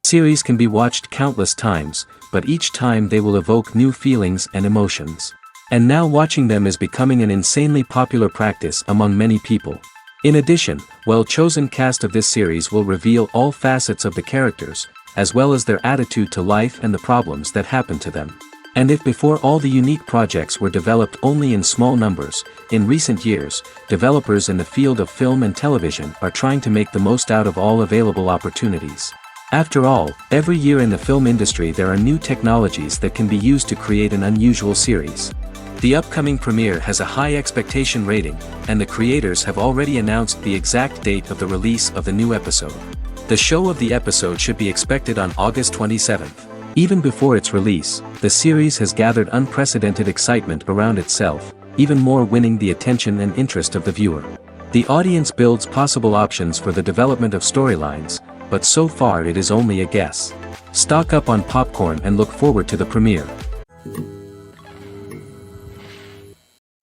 Series can be watched countless times, but each time they will evoke new feelings and emotions. And now watching them is becoming an insanely popular practice among many people. In addition, well-chosen cast of this series will reveal all facets of the characters, as well as their attitude to life and the problems that happen to them. And if before all the unique projects were developed only in small numbers, in recent years, developers in the field of film and television are trying to make the most out of all available opportunities. After all, every year in the film industry there are new technologies that can be used to create an unusual series. The upcoming premiere has a high expectation rating, and the creators have already announced the exact date of the release of the new episode. The show of the episode should be expected on August 27th. Even before its release, the series has gathered unprecedented excitement around itself, even more winning the attention and interest of the viewer. The audience builds possible options for the development of storylines, but so far it is only a guess. Stock up on popcorn and look forward to the premiere.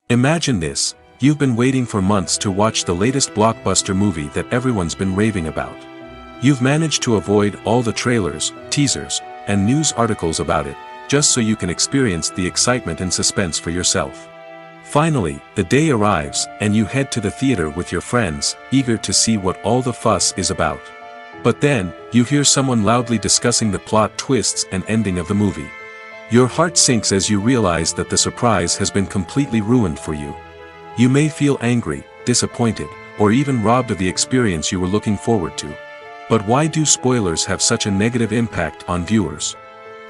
Imagine this, you've been waiting for months to watch the latest blockbuster movie that everyone's been raving about. You've managed to avoid all the trailers, teasers, and news articles about it, just so you can experience the excitement and suspense for yourself. Finally, the day arrives, and you head to the theater with your friends, eager to see what all the fuss is about. But then, you hear someone loudly discussing the plot twists and ending of the movie. Your heart sinks as you realize that the surprise has been completely ruined for you. You may feel angry, disappointed, or even robbed of the experience you were looking forward to. But why do spoilers have such a negative impact on viewers?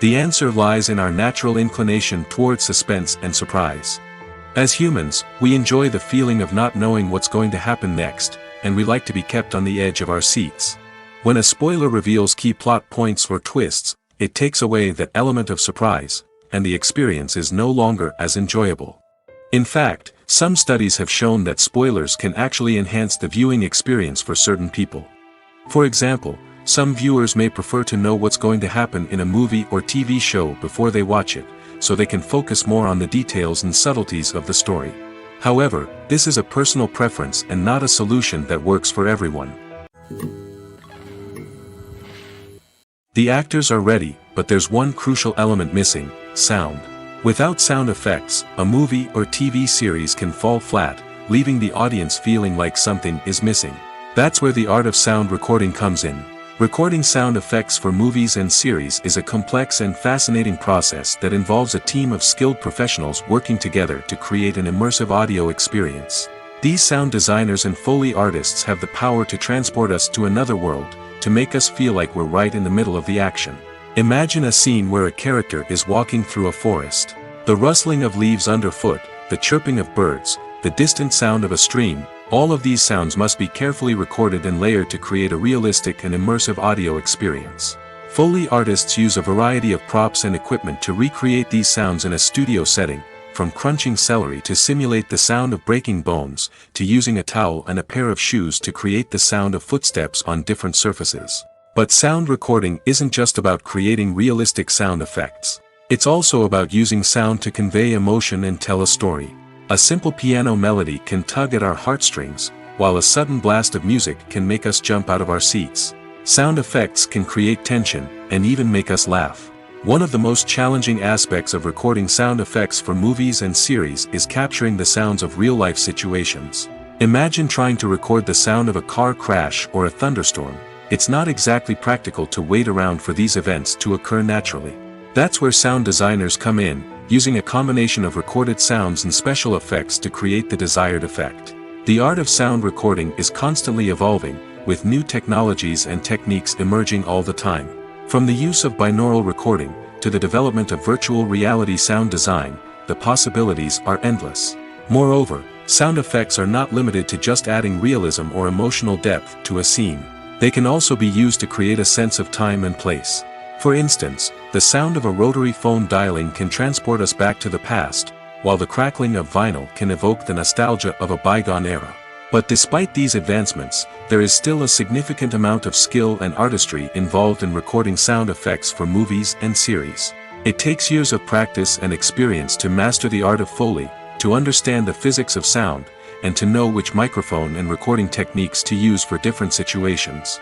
The answer lies in our natural inclination toward suspense and surprise. As humans, we enjoy the feeling of not knowing what's going to happen next, and we like to be kept on the edge of our seats. When a spoiler reveals key plot points or twists, it takes away that element of surprise, and the experience is no longer as enjoyable. In fact, some studies have shown that spoilers can actually enhance the viewing experience for certain people. For example, some viewers may prefer to know what's going to happen in a movie or TV show before they watch it, so they can focus more on the details and subtleties of the story. However, this is a personal preference and not a solution that works for everyone. The actors are ready, but there's one crucial element missing: sound. Without sound effects, a movie or TV series can fall flat, leaving the audience feeling like something is missing. That's where the art of sound recording comes in. Recording sound effects for movies and series is a complex and fascinating process that involves a team of skilled professionals working together to create an immersive audio experience. These sound designers and Foley artists have the power to transport us to another world, to make us feel like we're right in the middle of the action. Imagine a scene where a character is walking through a forest. The rustling of leaves underfoot, the chirping of birds, the distant sound of a stream, all of these sounds must be carefully recorded and layered to create a realistic and immersive audio experience. Foley artists use a variety of props and equipment to recreate these sounds in a studio setting, from crunching celery to simulate the sound of breaking bones, to using a towel and a pair of shoes to create the sound of footsteps on different surfaces. But sound recording isn't just about creating realistic sound effects. It's also about using sound to convey emotion and tell a story. A simple piano melody can tug at our heartstrings, while a sudden blast of music can make us jump out of our seats. Sound effects can create tension, and even make us laugh. One of the most challenging aspects of recording sound effects for movies and series is capturing the sounds of real-life situations. Imagine trying to record the sound of a car crash or a thunderstorm. it's not exactly practical to wait around for these events to occur naturally. That's where sound designers come in, using a combination of recorded sounds and special effects to create the desired effect. The art of sound recording is constantly evolving, with new technologies and techniques emerging all the time. From the use of binaural recording, to the development of virtual reality sound design, the possibilities are endless. Moreover, sound effects are not limited to just adding realism or emotional depth to a scene. They can also be used to create a sense of time and place. For instance, the sound of a rotary phone dialing can transport us back to the past, while the crackling of vinyl can evoke the nostalgia of a bygone era. But despite these advancements, there is still a significant amount of skill and artistry involved in recording sound effects for movies and series. It takes years of practice and experience to master the art of Foley, to understand the physics of sound, and to know which microphone and recording techniques to use for different situations.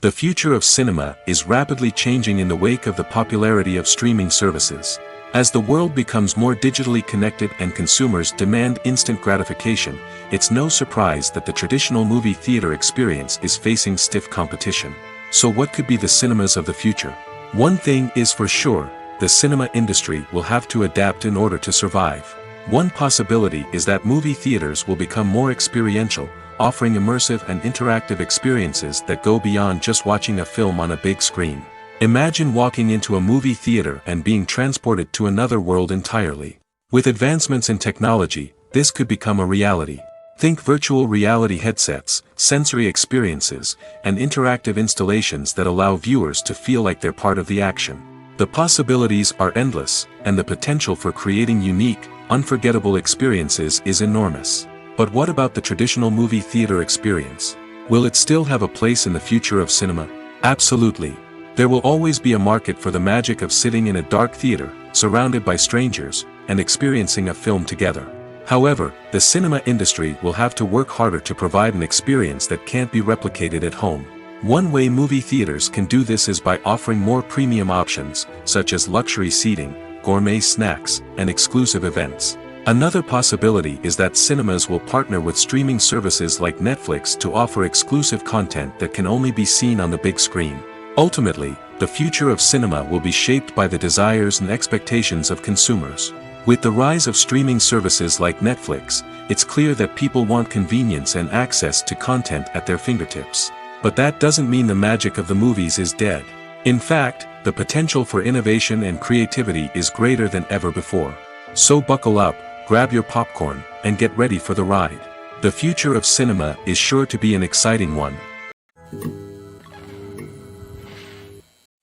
The future of cinema is rapidly changing in the wake of the popularity of streaming services. As the world becomes more digitally connected and consumers demand instant gratification, it's no surprise that the traditional movie theater experience is facing stiff competition. So what could be the cinemas of the future? One thing is for sure, the cinema industry will have to adapt in order to survive. One possibility is that movie theaters will become more experiential, offering immersive and interactive experiences that go beyond just watching a film on a big screen. Imagine walking into a movie theater and being transported to another world entirely. With advancements in technology, this could become a reality. Think virtual reality headsets, sensory experiences, and interactive installations that allow viewers to feel like they're part of the action. The possibilities are endless, and the potential for creating unique, unforgettable experiences is enormous. But what about the traditional movie theater experience? Will it still have a place in the future of cinema? Absolutely. There will always be a market for the magic of sitting in a dark theater, surrounded by strangers, and experiencing a film together. However, the cinema industry will have to work harder to provide an experience that can't be replicated at home. One way movie theaters can do this is by offering more premium options, such as luxury seating, gourmet snacks, and exclusive events. Another possibility is that cinemas will partner with streaming services like Netflix to offer exclusive content that can only be seen on the big screen. Ultimately, the future of cinema will be shaped by the desires and expectations of consumers. With the rise of streaming services like Netflix, it's clear that people want convenience and access to content at their fingertips. But that doesn't mean the magic of the movies is dead. In fact, the potential for innovation and creativity is greater than ever before. So buckle up, grab your popcorn, and get ready for the ride. The future of cinema is sure to be an exciting one.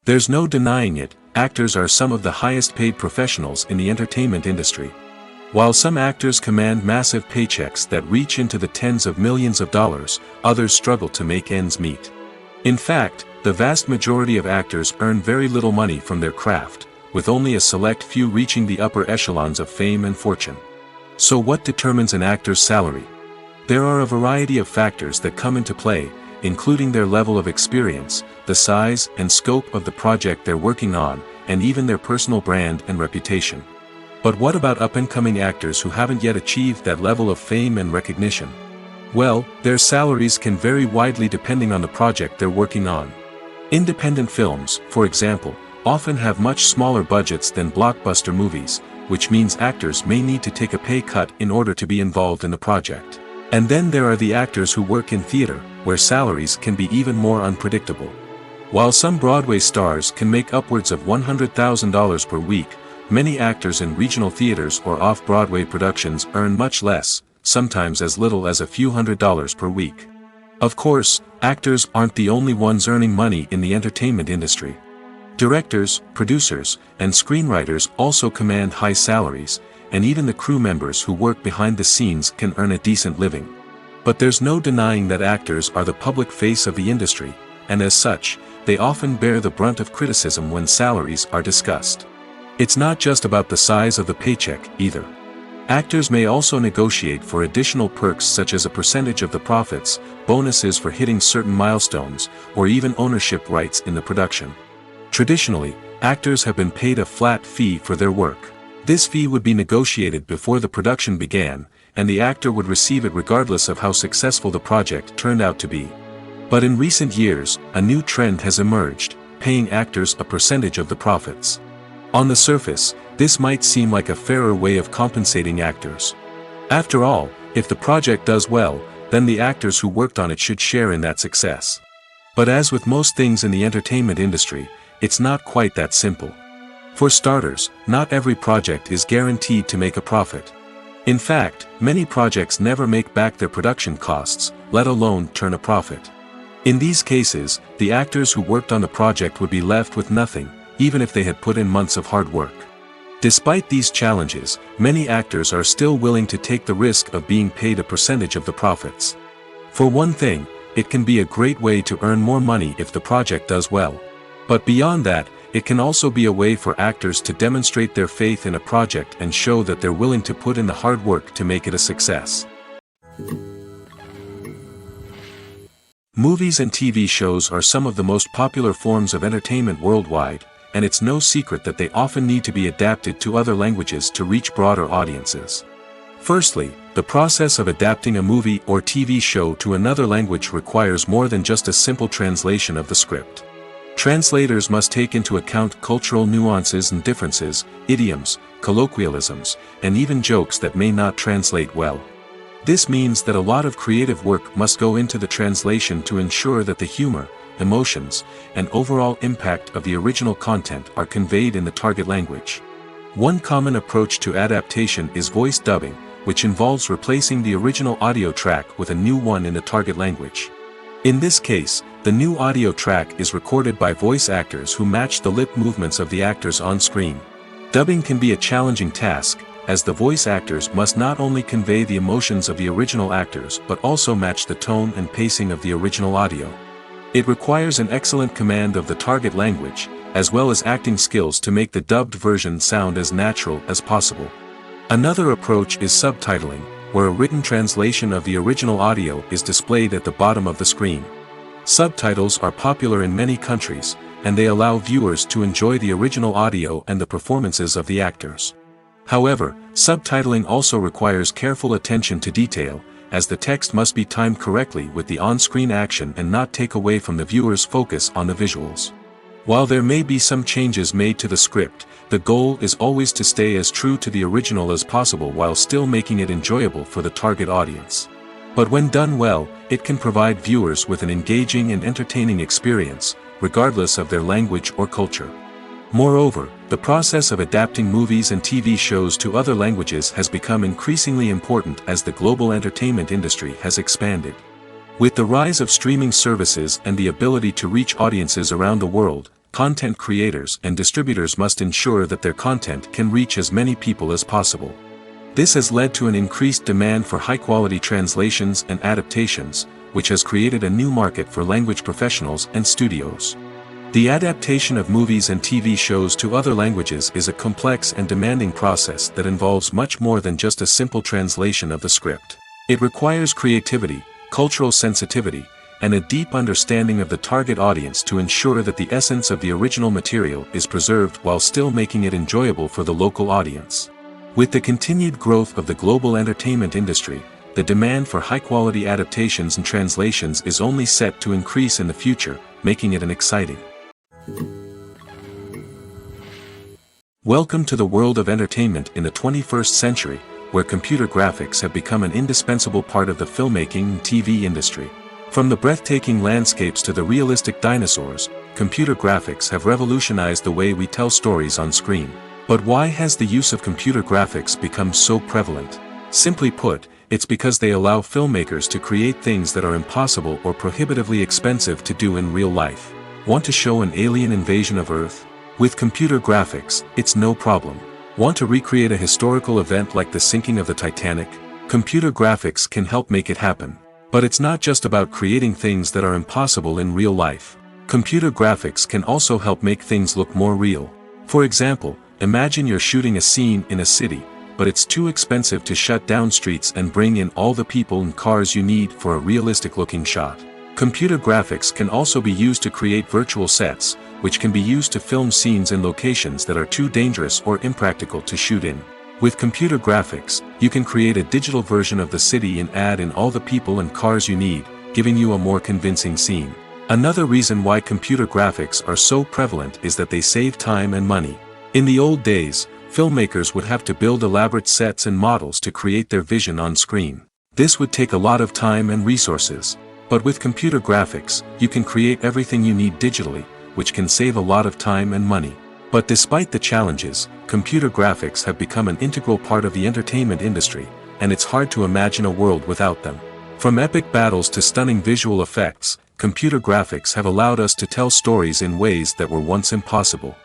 There's no denying it, actors are some of the highest paid professionals in the entertainment industry. While some actors command massive paychecks that reach into the tens of millions of dollars, others struggle to make ends meet. In fact, the vast majority of actors earn very little money from their craft, with only a select few reaching the upper echelons of fame and fortune. So what determines an actor's salary? There are a variety of factors that come into play, including their level of experience, the size and scope of the project they're working on, and even their personal brand and reputation. But what about up-and-coming actors who haven't yet achieved that level of fame and recognition? Well, their salaries can vary widely depending on the project they're working on. Independent films, for example, often have much smaller budgets than blockbuster movies, which means actors may need to take a pay cut in order to be involved in the project. And then there are the actors who work in theater, where salaries can be even more unpredictable. While some Broadway stars can make upwards of $100,000 per week, many actors in regional theaters or off-Broadway productions earn much less, sometimes as little as a few $100s per week. Of course, actors aren't the only ones earning money in the entertainment industry. Directors, producers, and screenwriters also command high salaries, and even the crew members who work behind the scenes can earn a decent living. But there's no denying that actors are the public face of the industry, and as such, they often bear the brunt of criticism when salaries are discussed. It's not just about the size of the paycheck, either. Actors may also negotiate for additional perks such as a percentage of the profits, bonuses for hitting certain milestones, or even ownership rights in the production. Traditionally, actors have been paid a flat fee for their work. This fee would be negotiated before the production began, and the actor would receive it regardless of how successful the project turned out to be. But in recent years, a new trend has emerged, paying actors a percentage of the profits. On the surface, this might seem like a fairer way of compensating actors. After all, if the project does well, then the actors who worked on it should share in that success. But as with most things in the entertainment industry, it's not quite that simple. For starters, not every project is guaranteed to make a profit. In fact, many projects never make back their production costs, let alone turn a profit. In these cases, the actors who worked on the project would be left with nothing, even if they had put in months of hard work. Despite these challenges, many actors are still willing to take the risk of being paid a percentage of the profits. For one thing, it can be a great way to earn more money if the project does well. But beyond that, it can also be a way for actors to demonstrate their faith in a project and show that they're willing to put in the hard work to make it a success. Movies and TV shows are some of the most popular forms of entertainment worldwide, and it's no secret that they often need to be adapted to other languages to reach broader audiences. Firstly, the process of adapting a movie or TV show to another language requires more than just a simple translation of the script. Translators must take into account cultural nuances and differences, idioms, colloquialisms, and even jokes that may not translate well. This means that a lot of creative work must go into the translation to ensure that the humor, emotions, and overall impact of the original content are conveyed in the target language. One common approach to adaptation is voice dubbing, which involves replacing the original audio track with a new one in the target language. In this case, the new audio track is recorded by voice actors who match the lip movements of the actors on screen. Dubbing can be a challenging task, as the voice actors must not only convey the emotions of the original actors but also match the tone and pacing of the original audio. It requires an excellent command of the target language, as well as acting skills to make the dubbed version sound as natural as possible. Another approach is subtitling, where a written translation of the original audio is displayed at the bottom of the screen. Subtitles are popular in many countries, and they allow viewers to enjoy the original audio and the performances of the actors. However, subtitling also requires careful attention to detail, as the text must be timed correctly with the on-screen action and not take away from the viewer's focus on the visuals. While there may be some changes made to the script, the goal is always to stay as true to the original as possible while still making it enjoyable for the target audience. But when done well, it can provide viewers with an engaging and entertaining experience, regardless of their language or culture. Moreover, the process of adapting movies and TV shows to other languages has become increasingly important as the global entertainment industry has expanded. With the rise of streaming services and the ability to reach audiences around the world, content creators and distributors must ensure that their content can reach as many people as possible. This has led to an increased demand for high-quality translations and adaptations, which has created a new market for language professionals and studios. The adaptation of movies and TV shows to other languages is a complex and demanding process that involves much more than just a simple translation of the script. It requires creativity, cultural sensitivity, and a deep understanding of the target audience to ensure that the essence of the original material is preserved while still making it enjoyable for the local audience. With the continued growth of the global entertainment industry, the demand for high-quality adaptations and translations is only set to increase in the future, making it an exciting. Welcome to the world of entertainment in the 21st century, where computer graphics have become an indispensable part of the filmmaking and TV industry. From the breathtaking landscapes to the realistic dinosaurs, computer graphics have revolutionized the way we tell stories on screen. But why has the use of computer graphics become so prevalent? Simply put, it's because they allow filmmakers to create things that are impossible or prohibitively expensive to do in real life. Want to show an alien invasion of Earth? With computer graphics, it's no problem. Want to recreate a historical event like the sinking of the Titanic? Computer graphics can help make it happen. But it's not just about creating things that are impossible in real life. Computer graphics can also help make things look more real. For example, imagine you're shooting a scene in a city, but it's too expensive to shut down streets and bring in all the people and cars you need for a realistic-looking shot. Computer graphics can also be used to create virtual sets, which can be used to film scenes in locations that are too dangerous or impractical to shoot in. With computer graphics, you can create a digital version of the city and add in all the people and cars you need, giving you a more convincing scene. Another reason why computer graphics are so prevalent is that they save time and money. In the old days, filmmakers would have to build elaborate sets and models to create their vision on screen. This would take a lot of time and resources. But with computer graphics, you can create everything you need digitally, which can save a lot of time and money. But despite the challenges, computer graphics have become an integral part of the entertainment industry, and it's hard to imagine a world without them. From epic battles to stunning visual effects, computer graphics have allowed us to tell stories in ways that were once impossible.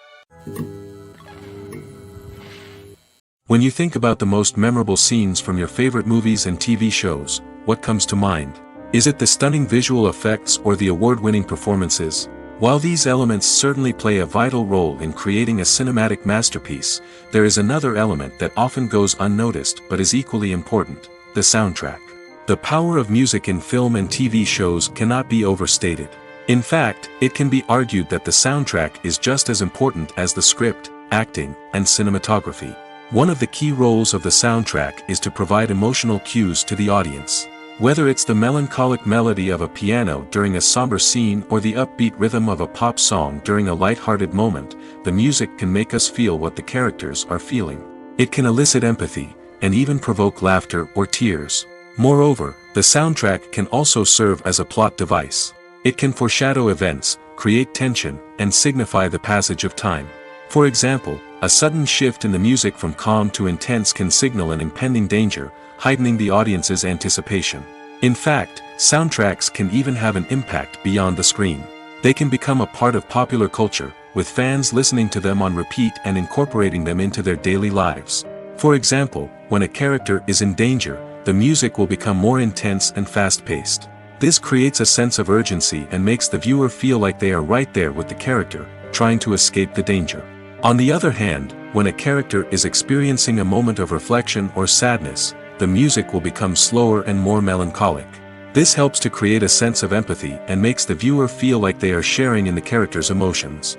When you think about the most memorable scenes from your favorite movies and TV shows, what comes to mind? Is it the stunning visual effects or the award-winning performances? While these elements certainly play a vital role in creating a cinematic masterpiece, there is another element that often goes unnoticed but is equally important: the soundtrack. The power of music in film and TV shows cannot be overstated. In fact, it can be argued that the soundtrack is just as important as the script, acting, and cinematography. One of the key roles of the soundtrack is to provide emotional cues to the audience. Whether it's the melancholic melody of a piano during a somber scene or the upbeat rhythm of a pop song during a light-hearted moment, the music can make us feel what the characters are feeling. It can elicit empathy, and even provoke laughter or tears. Moreover, the soundtrack can also serve as a plot device. It can foreshadow events, create tension, and signify the passage of time. For example, a sudden shift in the music from calm to intense can signal an impending danger, heightening the audience's anticipation. In fact, soundtracks can even have an impact beyond the screen. They can become a part of popular culture, with fans listening to them on repeat and incorporating them into their daily lives. For example, when a character is in danger, the music will become more intense and fast-paced. This creates a sense of urgency and makes the viewer feel like they are right there with the character, trying to escape the danger. On the other hand, when a character is experiencing a moment of reflection or sadness, the music will become slower and more melancholic. This helps to create a sense of empathy and makes the viewer feel like they are sharing in the character's emotions.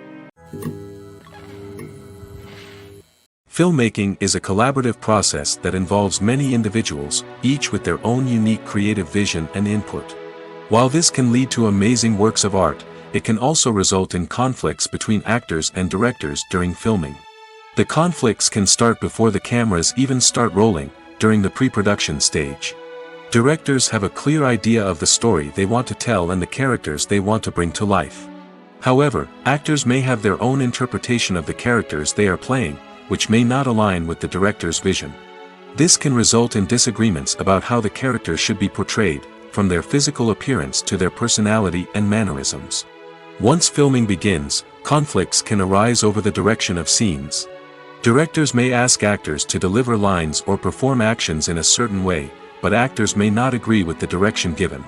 Filmmaking is a collaborative process that involves many individuals, each with their own unique creative vision and input. While this can lead to amazing works of art, it can also result in conflicts between actors and directors during filming. The conflicts can start before the cameras even start rolling, during the pre-production stage. Directors have a clear idea of the story they want to tell and the characters they want to bring to life. However, actors may have their own interpretation of the characters they are playing, which may not align with the director's vision. This can result in disagreements about how the characters should be portrayed, from their physical appearance to their personality and mannerisms. Once filming begins, conflicts can arise over the direction of scenes. Directors may ask actors to deliver lines or perform actions in a certain way, but actors may not agree with the direction given.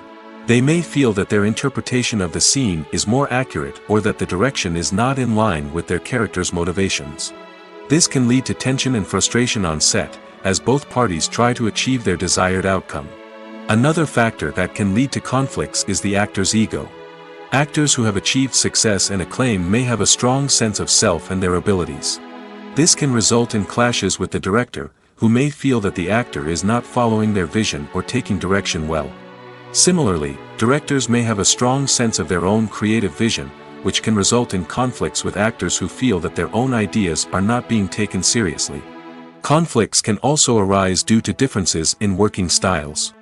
They may feel that their interpretation of the scene is more accurate or that the direction is not in line with their character's motivations. This can lead to tension and frustration on set, as both parties try to achieve their desired outcome. Another factor that can lead to conflicts is the actor's ego. Actors who have achieved success and acclaim may have a strong sense of self and their abilities. This can result in clashes with the director, who may feel that the actor is not following their vision or taking direction well. Similarly, directors may have a strong sense of their own creative vision, which can result in conflicts with actors who feel that their own ideas are not being taken seriously. Conflicts can also arise due to differences in working styles.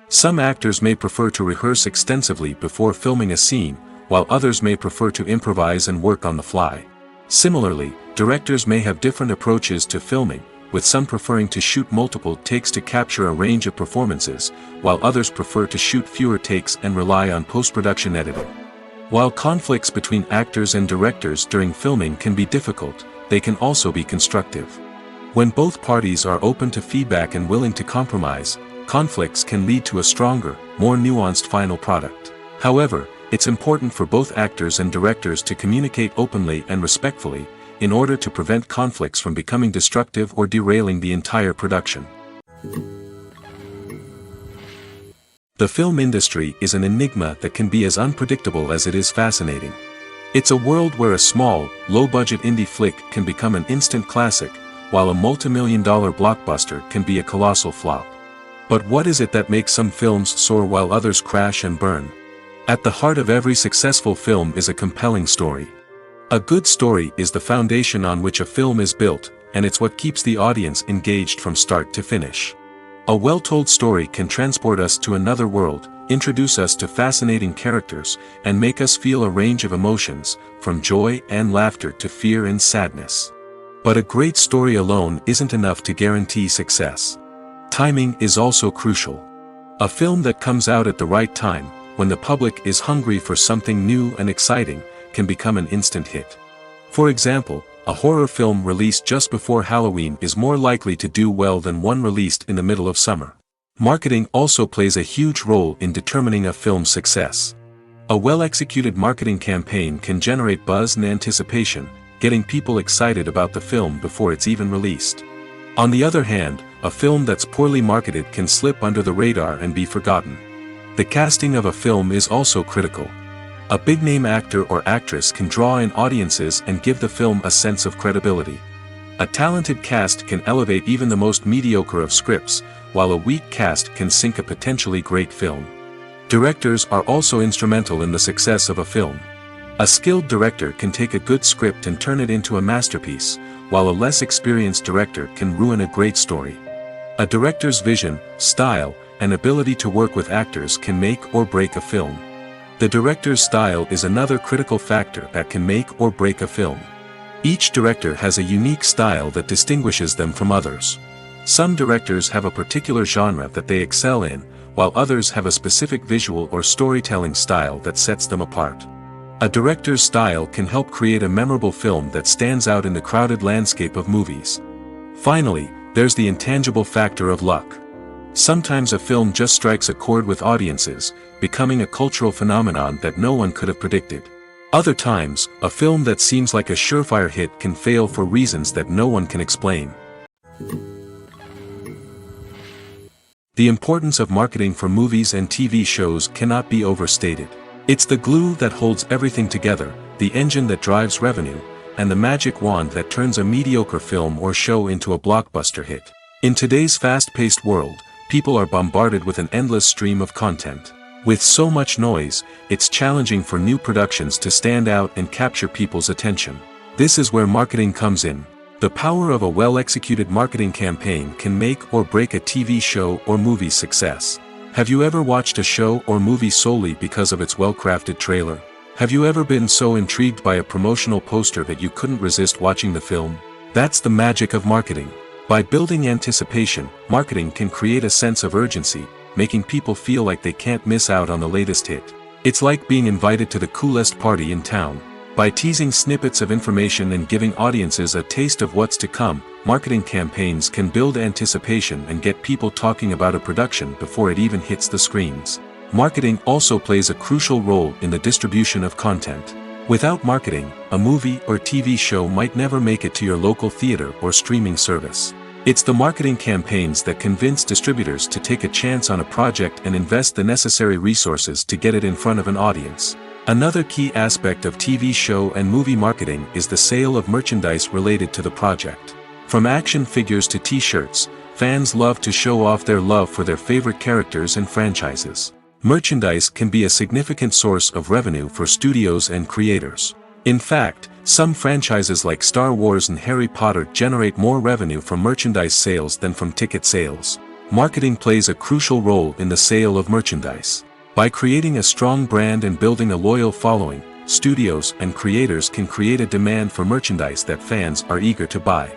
Some actors may prefer to rehearse extensively before filming a scene, while others may prefer to improvise and work on the fly. Similarly, directors may have different approaches to filming, with some preferring to shoot multiple takes to capture a range of performances, while others prefer to shoot fewer takes and rely on post-production editing. While conflicts between actors and directors during filming can be difficult, they can also be constructive. When both parties are open to feedback and willing to compromise, conflicts can lead to a stronger, more nuanced final product. However, it's important for both actors and directors to communicate openly and respectfully, in order to prevent conflicts from becoming destructive or derailing the entire production. The film industry is an enigma that can be as unpredictable as it is fascinating. It's a world where a small, low-budget indie flick can become an instant classic, while a multi-million-dollar blockbuster can be a colossal flop. But what is it that makes some films soar while others crash and burn? At the heart of every successful film is a compelling story. A good story is the foundation on which a film is built, and it's what keeps the audience engaged from start to finish. A well-told story can transport us to another world, introduce us to fascinating characters, and make us feel a range of emotions, from joy and laughter to fear and sadness. But a great story alone isn't enough to guarantee success. Timing is also crucial. A film that comes out at the right time, when the public is hungry for something new and exciting, can become an instant hit. For example, a horror film released just before Halloween is more likely to do well than one released in the middle of summer. Marketing also plays a huge role in determining a film's success. A well-executed marketing campaign can generate buzz and anticipation, getting people excited about the film before it's even released. On the other hand, a film that's poorly marketed can slip under the radar and be forgotten. The casting of a film is also critical. A big-name actor or actress can draw in audiences and give the film a sense of credibility. A talented cast can elevate even the most mediocre of scripts, while a weak cast can sink a potentially great film. Directors are also instrumental in the success of a film. A skilled director can take a good script and turn it into a masterpiece, while a less experienced director can ruin a great story. A director's vision, style, and ability to work with actors can make or break a film. The director's style is another critical factor that can make or break a film. Each director has a unique style that distinguishes them from others. Some directors have a particular genre that they excel in, while others have a specific visual or storytelling style that sets them apart. A director's style can help create a memorable film that stands out in the crowded landscape of movies. Finally, there's the intangible factor of luck. Sometimes a film just strikes a chord with audiences, becoming a cultural phenomenon that no one could have predicted. Other times, a film that seems like a surefire hit can fail for reasons that no one can explain. The importance of marketing for movies and TV shows cannot be overstated. It's the glue that holds everything together, the engine that drives revenue, and the magic wand that turns a mediocre film or show into a blockbuster hit. In today's fast-paced world, people are bombarded with an endless stream of content. With so much noise, it's challenging for new productions to stand out and capture people's attention. This is where marketing comes in. The power of a well-executed marketing campaign can make or break a TV show or movie's success. Have you ever watched a show or movie solely because of its well-crafted trailer? Have you ever been so intrigued by a promotional poster that you couldn't resist watching the film? That's the magic of marketing. By building anticipation, marketing can create a sense of urgency, making people feel like they can't miss out on the latest hit. It's like being invited to the coolest party in town. By teasing snippets of information and giving audiences a taste of what's to come, marketing campaigns can build anticipation and get people talking about a production before it even hits the screens. Marketing also plays a crucial role in the distribution of content. Without marketing, a movie or TV show might never make it to your local theater or streaming service. It's the marketing campaigns that convince distributors to take a chance on a project and invest the necessary resources to get it in front of an audience. Another key aspect of TV show and movie marketing is the sale of merchandise related to the project. From action figures to t-shirts, fans love to show off their love for their favorite characters and franchises. Merchandise can be a significant source of revenue for studios and creators. In fact, some franchises like Star Wars and Harry Potter generate more revenue from merchandise sales than from ticket sales. Marketing plays a crucial role in the sale of merchandise. By creating a strong brand and building a loyal following, studios and creators can create a demand for merchandise that fans are eager to buy.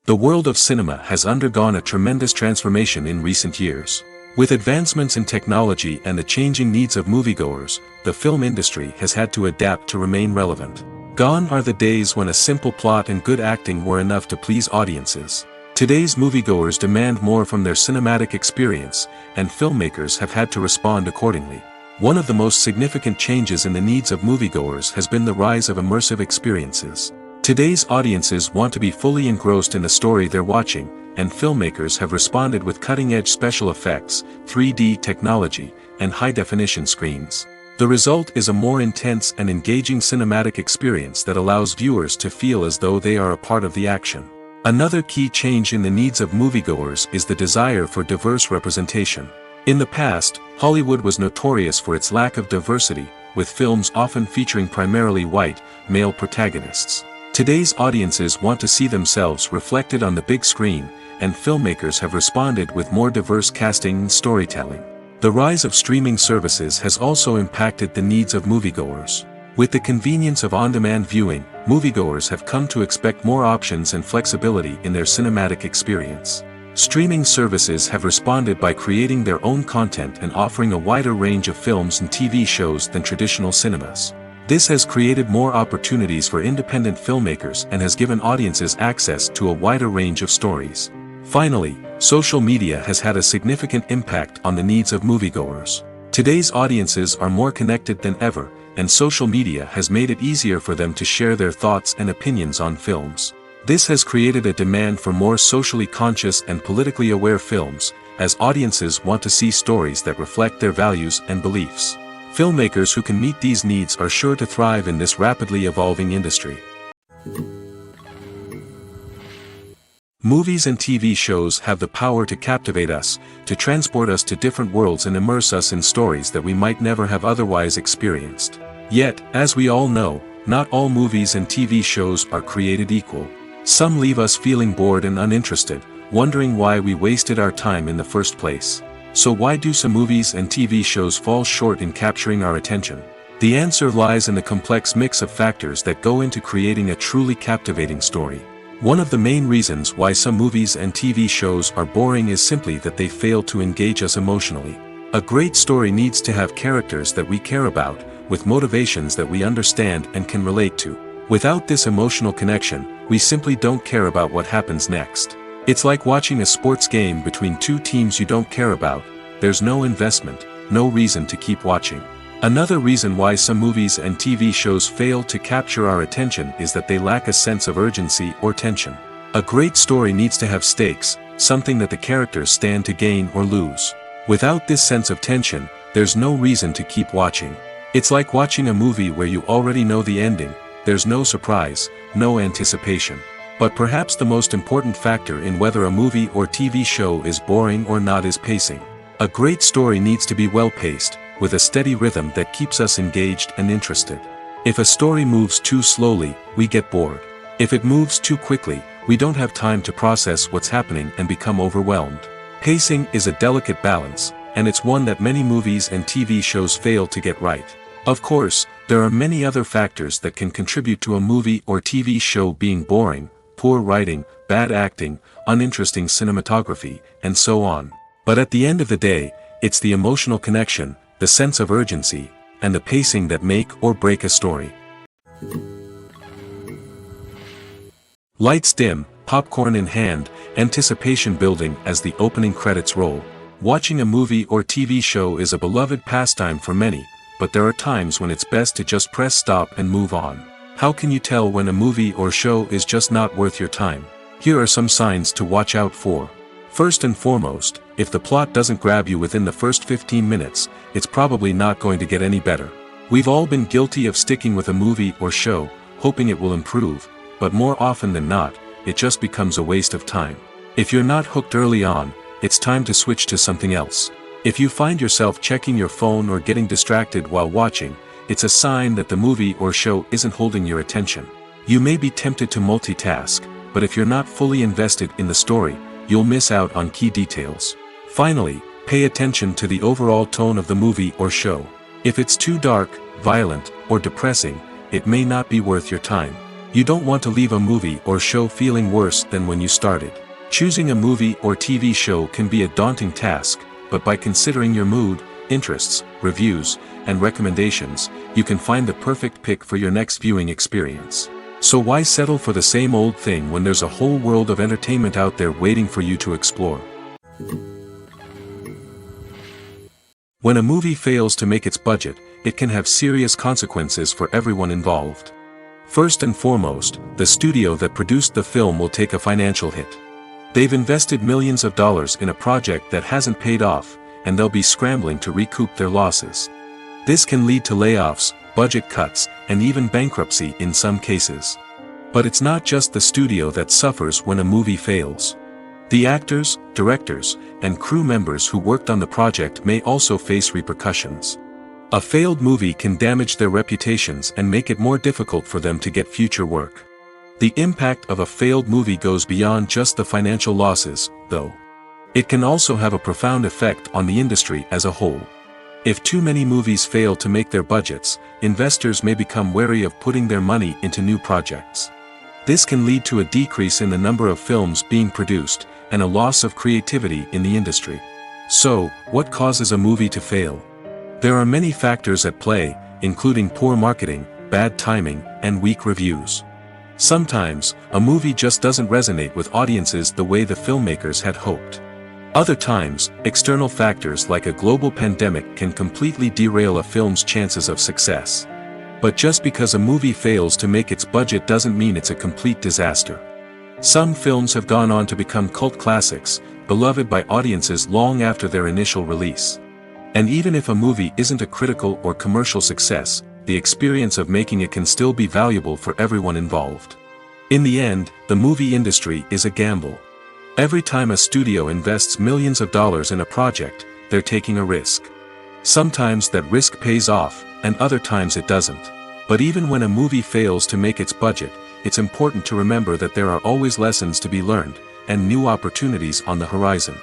The world of cinema has undergone a tremendous transformation in recent years. With advancements in technology and the changing needs of moviegoers, the film industry has had to adapt to remain relevant. Gone are the days when a simple plot and good acting were enough to please audiences. Today's moviegoers demand more from their cinematic experience, and filmmakers have had to respond accordingly. One of the most significant changes in the needs of moviegoers has been the rise of immersive experiences. Today's audiences want to be fully engrossed in the story they're watching, and filmmakers have responded with cutting-edge special effects, 3D technology, and high-definition screens. The result is a more intense and engaging cinematic experience that allows viewers to feel as though they are a part of the action. Another key change in the needs of moviegoers is the desire for diverse representation. In the past, Hollywood was notorious for its lack of diversity, with films often featuring primarily white, male protagonists. Today's audiences want to see themselves reflected on the big screen, and filmmakers have responded with more diverse casting and storytelling. The rise of streaming services has also impacted the needs of moviegoers. With the convenience of on-demand viewing, moviegoers have come to expect more options and flexibility in their cinematic experience. Streaming services have responded by creating their own content and offering a wider range of films and TV shows than traditional cinemas. This has created more opportunities for independent filmmakers and has given audiences access to a wider range of stories. Finally, social media has had a significant impact on the needs of moviegoers. Today's audiences are more connected than ever, and social media has made it easier for them to share their thoughts and opinions on films. This has created a demand for more socially conscious and politically aware films, as audiences want to see stories that reflect their values and beliefs. Filmmakers who can meet these needs are sure to thrive in this rapidly evolving industry. Movies and TV shows have the power to captivate us, to transport us to different worlds and immerse us in stories that we might never have otherwise experienced. Yet, as we all know, not all movies and TV shows are created equal. Some leave us feeling bored and uninterested, wondering why we wasted our time in the first place. So why do some movies and TV shows fall short in capturing our attention? The answer lies in the complex mix of factors that go into creating a truly captivating story. One of the main reasons why some movies and TV shows are boring is simply that they fail to engage us emotionally. A great story needs to have characters that we care about, with motivations that we understand and can relate to. Without this emotional connection, we simply don't care about what happens next. It's like watching a sports game between two teams you don't care about. There's no investment, no reason to keep watching. Another reason why some movies and TV shows fail to capture our attention is that they lack a sense of urgency or tension. A great story needs to have stakes, something that the characters stand to gain or lose. Without this sense of tension, there's no reason to keep watching. It's like watching a movie where you already know the ending. There's no surprise, no anticipation. But perhaps the most important factor in whether a movie or TV show is boring or not is pacing. A great story needs to be well-paced, with a steady rhythm that keeps us engaged and interested. If a story moves too slowly, we get bored. If it moves too quickly, we don't have time to process what's happening and become overwhelmed. Pacing is a delicate balance, and it's one that many movies and TV shows fail to get right. Of course, there are many other factors that can contribute to a movie or TV show being boring: poor writing, bad acting, uninteresting cinematography, and so on. But at the end of the day, it's the emotional connection, the sense of urgency, and the pacing that make or break a story. Lights dim, popcorn in hand, anticipation building as the opening credits roll. Watching a movie or TV show is a beloved pastime for many, but there are times when it's best to just press stop and move on. How can you tell when a movie or show is just not worth your time? Here are some signs to watch out for. First and foremost, if the plot doesn't grab you within the first 15 minutes, it's probably not going to get any better. We've all been guilty of sticking with a movie or show, hoping it will improve, but more often than not, it just becomes a waste of time. If you're not hooked early on, it's time to switch to something else. If you find yourself checking your phone or getting distracted while watching, it's a sign that the movie or show isn't holding your attention. You may be tempted to multitask, but if you're not fully invested in the story, you'll miss out on key details. Finally, pay attention to the overall tone of the movie or show. If it's too dark, violent, or depressing, it may not be worth your time. You don't want to leave a movie or show feeling worse than when you started. Choosing a movie or TV show can be a daunting task, but by considering your mood, interests, reviews, and recommendations, you can find the perfect pick for your next viewing experience. So why settle for the same old thing when there's a whole world of entertainment out there waiting for you to explore? When a movie fails to make its budget, it can have serious consequences for everyone involved. First and foremost, the studio that produced the film will take a financial hit. They've invested millions of dollars in a project that hasn't paid off, and they'll be scrambling to recoup their losses. This can lead to layoffs, budget cuts, and even bankruptcy in some cases. But it's not just the studio that suffers when a movie fails. The actors, directors, and crew members who worked on the project may also face repercussions. A failed movie can damage their reputations and make it more difficult for them to get future work. The impact of a failed movie goes beyond just the financial losses, though. It can also have a profound effect on the industry as a whole. If too many movies fail to make their budgets, investors may become wary of putting their money into new projects. This can lead to a decrease in the number of films being produced, and a loss of creativity in the industry. So, what causes a movie to fail? There are many factors at play, including poor marketing, bad timing, and weak reviews. Sometimes, a movie just doesn't resonate with audiences the way the filmmakers had hoped. Other times, external factors like a global pandemic can completely derail a film's chances of success. But just because a movie fails to make its budget doesn't mean it's a complete disaster. Some films have gone on to become cult classics, beloved by audiences long after their initial release. And even if a movie isn't a critical or commercial success, the experience of making it can still be valuable for everyone involved. In the end, the movie industry is a gamble. Every time a studio invests millions of dollars in a project, they're taking a risk. Sometimes that risk pays off, and other times it doesn't. But even when a movie fails to make its budget, it's important to remember that there are always lessons to be learned, and new opportunities on the horizon.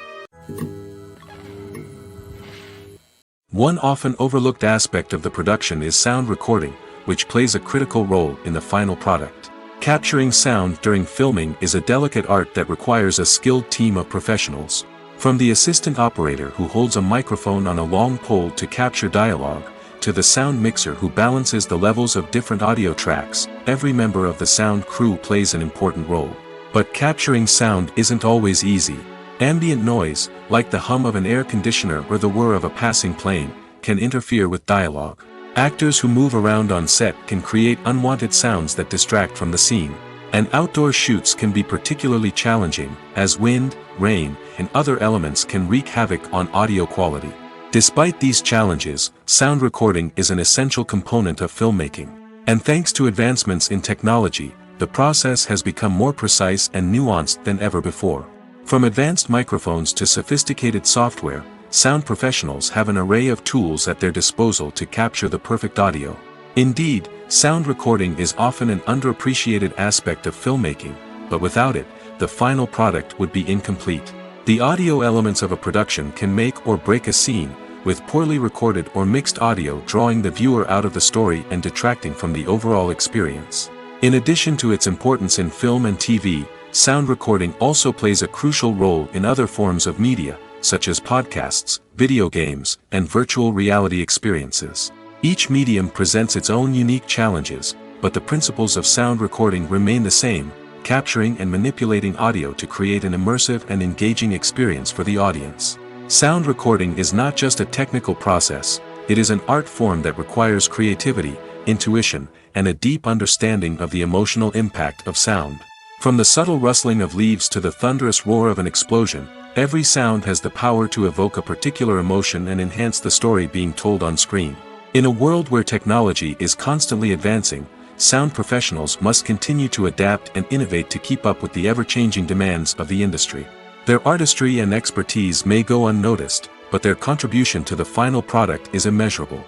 One often overlooked aspect of the production is sound recording, which plays a critical role in the final product. Capturing sound during filming is a delicate art that requires a skilled team of professionals. From the assistant operator who holds a microphone on a long pole to capture dialogue, to the sound mixer who balances the levels of different audio tracks, every member of the sound crew plays an important role. But capturing sound isn't always easy. Ambient noise, like the hum of an air conditioner or the whir of a passing plane, can interfere with dialogue. Actors who move around on set can create unwanted sounds that distract from the scene. And outdoor shoots can be particularly challenging, as wind, rain, and other elements can wreak havoc on audio quality. Despite these challenges, sound recording is an essential component of filmmaking. And thanks to advancements in technology, the process has become more precise and nuanced than ever before. From advanced microphones to sophisticated software, sound professionals have an array of tools at their disposal to capture the perfect audio. Indeed, sound recording is often an underappreciated aspect of filmmaking, but without it, the final product would be incomplete. The audio elements of a production can make or break a scene, with poorly recorded or mixed audio drawing the viewer out of the story and detracting from the overall experience. In addition to its importance in film and TV, sound recording also plays a crucial role in other forms of media, such as podcasts, video games, and virtual reality experiences. Each medium presents its own unique challenges, but the principles of sound recording remain the same, capturing and manipulating audio to create an immersive and engaging experience for the audience. Sound recording is not just a technical process, it is an art form that requires creativity, intuition, and a deep understanding of the emotional impact of sound. From the subtle rustling of leaves to the thunderous roar of an explosion, every sound has the power to evoke a particular emotion and enhance the story being told on screen. In a world where technology is constantly advancing, sound professionals must continue to adapt and innovate to keep up with the ever-changing demands of the industry. Their artistry and expertise may go unnoticed, but their contribution to the final product is immeasurable.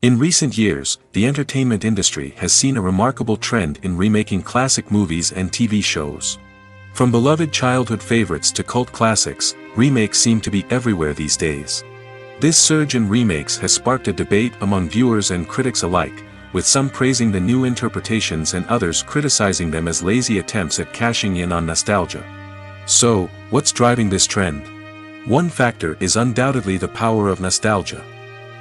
In recent years, the entertainment industry has seen a remarkable trend in remaking classic movies and TV shows. From beloved childhood favorites to cult classics, remakes seem to be everywhere these days. This surge in remakes has sparked a debate among viewers and critics alike, with some praising the new interpretations and others criticizing them as lazy attempts at cashing in on nostalgia. So, what's driving this trend? One factor is undoubtedly the power of nostalgia.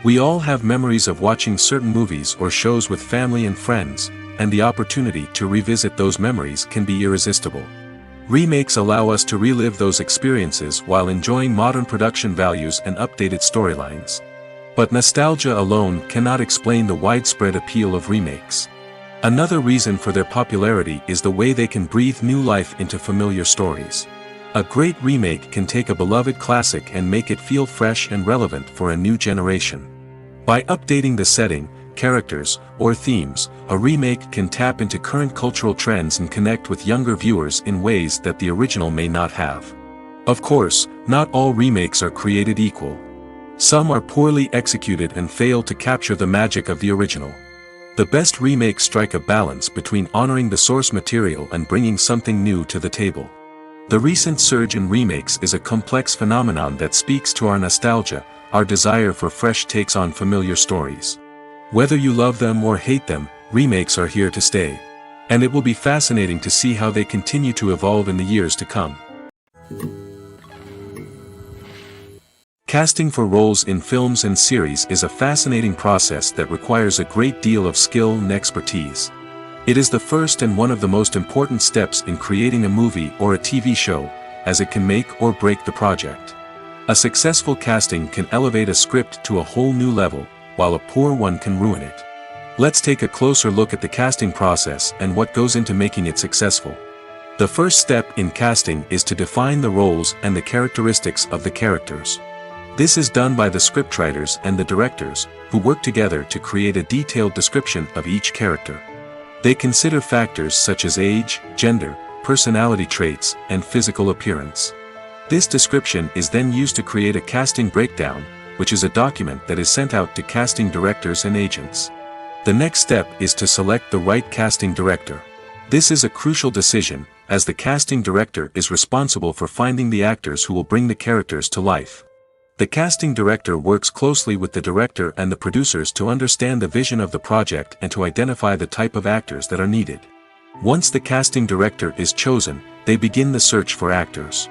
We all have memories of watching certain movies or shows with family and friends, and the opportunity to revisit those memories can be irresistible. Remakes allow us to relive those experiences while enjoying modern production values and updated storylines. But nostalgia alone cannot explain the widespread appeal of remakes. Another reason for their popularity is the way they can breathe new life into familiar stories. A great remake can take a beloved classic and make it feel fresh and relevant for a new generation. By updating the setting, characters, or themes, a remake can tap into current cultural trends and connect with younger viewers in ways that the original may not have. Of course, not all remakes are created equal. Some are poorly executed and fail to capture the magic of the original. The best remakes strike a balance between honoring the source material and bringing something new to the table. The recent surge in remakes is a complex phenomenon that speaks to our nostalgia, our desire for fresh takes on familiar stories. Whether you love them or hate them, remakes are here to stay. And it will be fascinating to see how they continue to evolve in the years to come. Casting for roles in films and series is a fascinating process that requires a great deal of skill and expertise. It is the first and one of the most important steps in creating a movie or a TV show, as it can make or break the project. A successful casting can elevate a script to a whole new level, while a poor one can ruin it. Let's take a closer look at the casting process and what goes into making it successful. The first step in casting is to define the roles and the characteristics of the characters. This is done by the scriptwriters and the directors, who work together to create a detailed description of each character. They consider factors such as age, gender, personality traits, and physical appearance. This description is then used to create a casting breakdown, which is a document that is sent out to casting directors and agents. The next step is to select the right casting director. This is a crucial decision, as the casting director is responsible for finding the actors who will bring the characters to life. The casting director works closely with the director and the producers to understand the vision of the project and to identify the type of actors that are needed. Once the casting director is chosen, they begin the search for actors.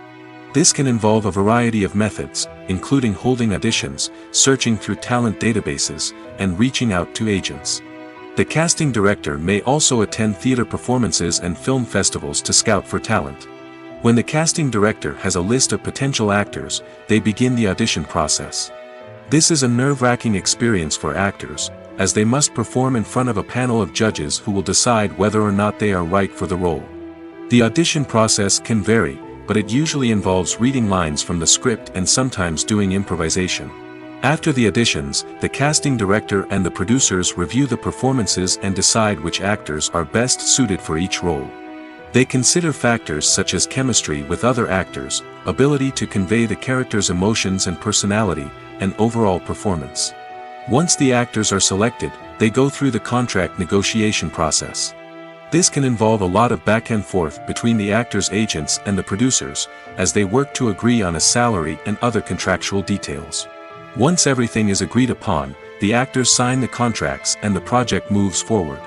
This can involve a variety of methods, including holding auditions, searching through talent databases, and reaching out to agents. The casting director may also attend theater performances and film festivals to scout for talent. When the casting director has a list of potential actors, they begin the audition process. This is a nerve-wracking experience for actors, as they must perform in front of a panel of judges who will decide whether or not they are right for the role. The audition process can vary, but it usually involves reading lines from the script and sometimes doing improvisation. After the auditions, the casting director and the producers review the performances and decide which actors are best suited for each role. They consider factors such as chemistry with other actors, ability to convey the character's emotions and personality, and overall performance. Once the actors are selected, they go through the contract negotiation process. This can involve a lot of back and forth between the actors' agents and the producers, as they work to agree on a salary and other contractual details. Once everything is agreed upon, the actors sign the contracts and the project moves forward.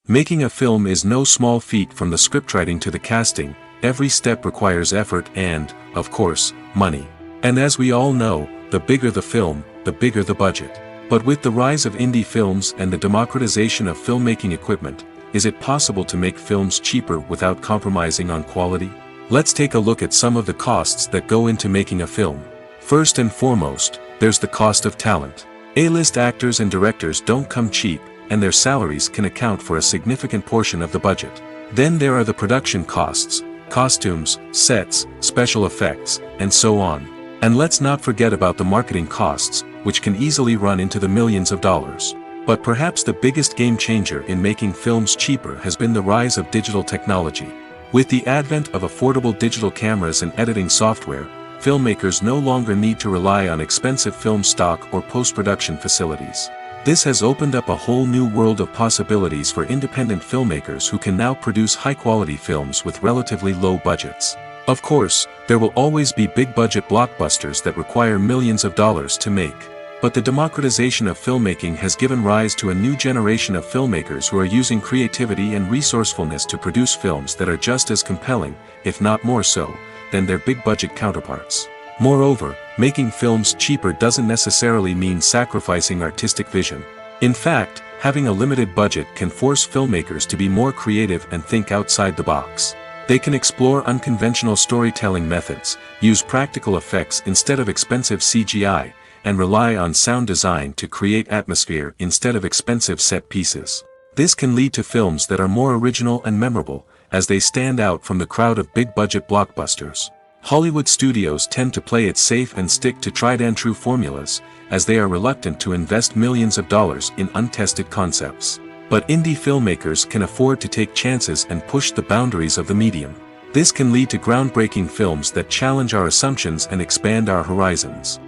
Making a film is no small feat. From the scriptwriting to the casting, every step requires effort and, of course, money. And as we all know, the bigger the film, the bigger the budget. But with the rise of indie films and the democratization of filmmaking equipment, is it possible to make films cheaper without compromising on quality? Let's take a look at some of the costs that go into making a film. First and foremost, there's the cost of talent. A-list actors and directors don't come cheap, and their salaries can account for a significant portion of the budget. Then there are the production costs, costumes, sets, special effects, and so on. And let's not forget about the marketing costs, which can easily run into the millions of dollars. But perhaps the biggest game changer in making films cheaper has been the rise of digital technology. With the advent of affordable digital cameras and editing software, filmmakers no longer need to rely on expensive film stock or post-production facilities. This has opened up a whole new world of possibilities for independent filmmakers who can now produce high-quality films with relatively low budgets. Of course, there will always be big-budget blockbusters that require millions of dollars to make. But the democratization of filmmaking has given rise to a new generation of filmmakers who are using creativity and resourcefulness to produce films that are just as compelling, if not more so, than their big-budget counterparts. Moreover, making films cheaper doesn't necessarily mean sacrificing artistic vision. In fact, having a limited budget can force filmmakers to be more creative and think outside the box. They can explore unconventional storytelling methods, use practical effects instead of expensive CGI, and rely on sound design to create atmosphere instead of expensive set pieces. This can lead to films that are more original and memorable, as they stand out from the crowd of big-budget blockbusters. Hollywood studios tend to play it safe and stick to tried-and-true formulas, as they are reluctant to invest millions of dollars in untested concepts. But indie filmmakers can afford to take chances and push the boundaries of the medium. This can lead to groundbreaking films that challenge our assumptions and expand our horizons.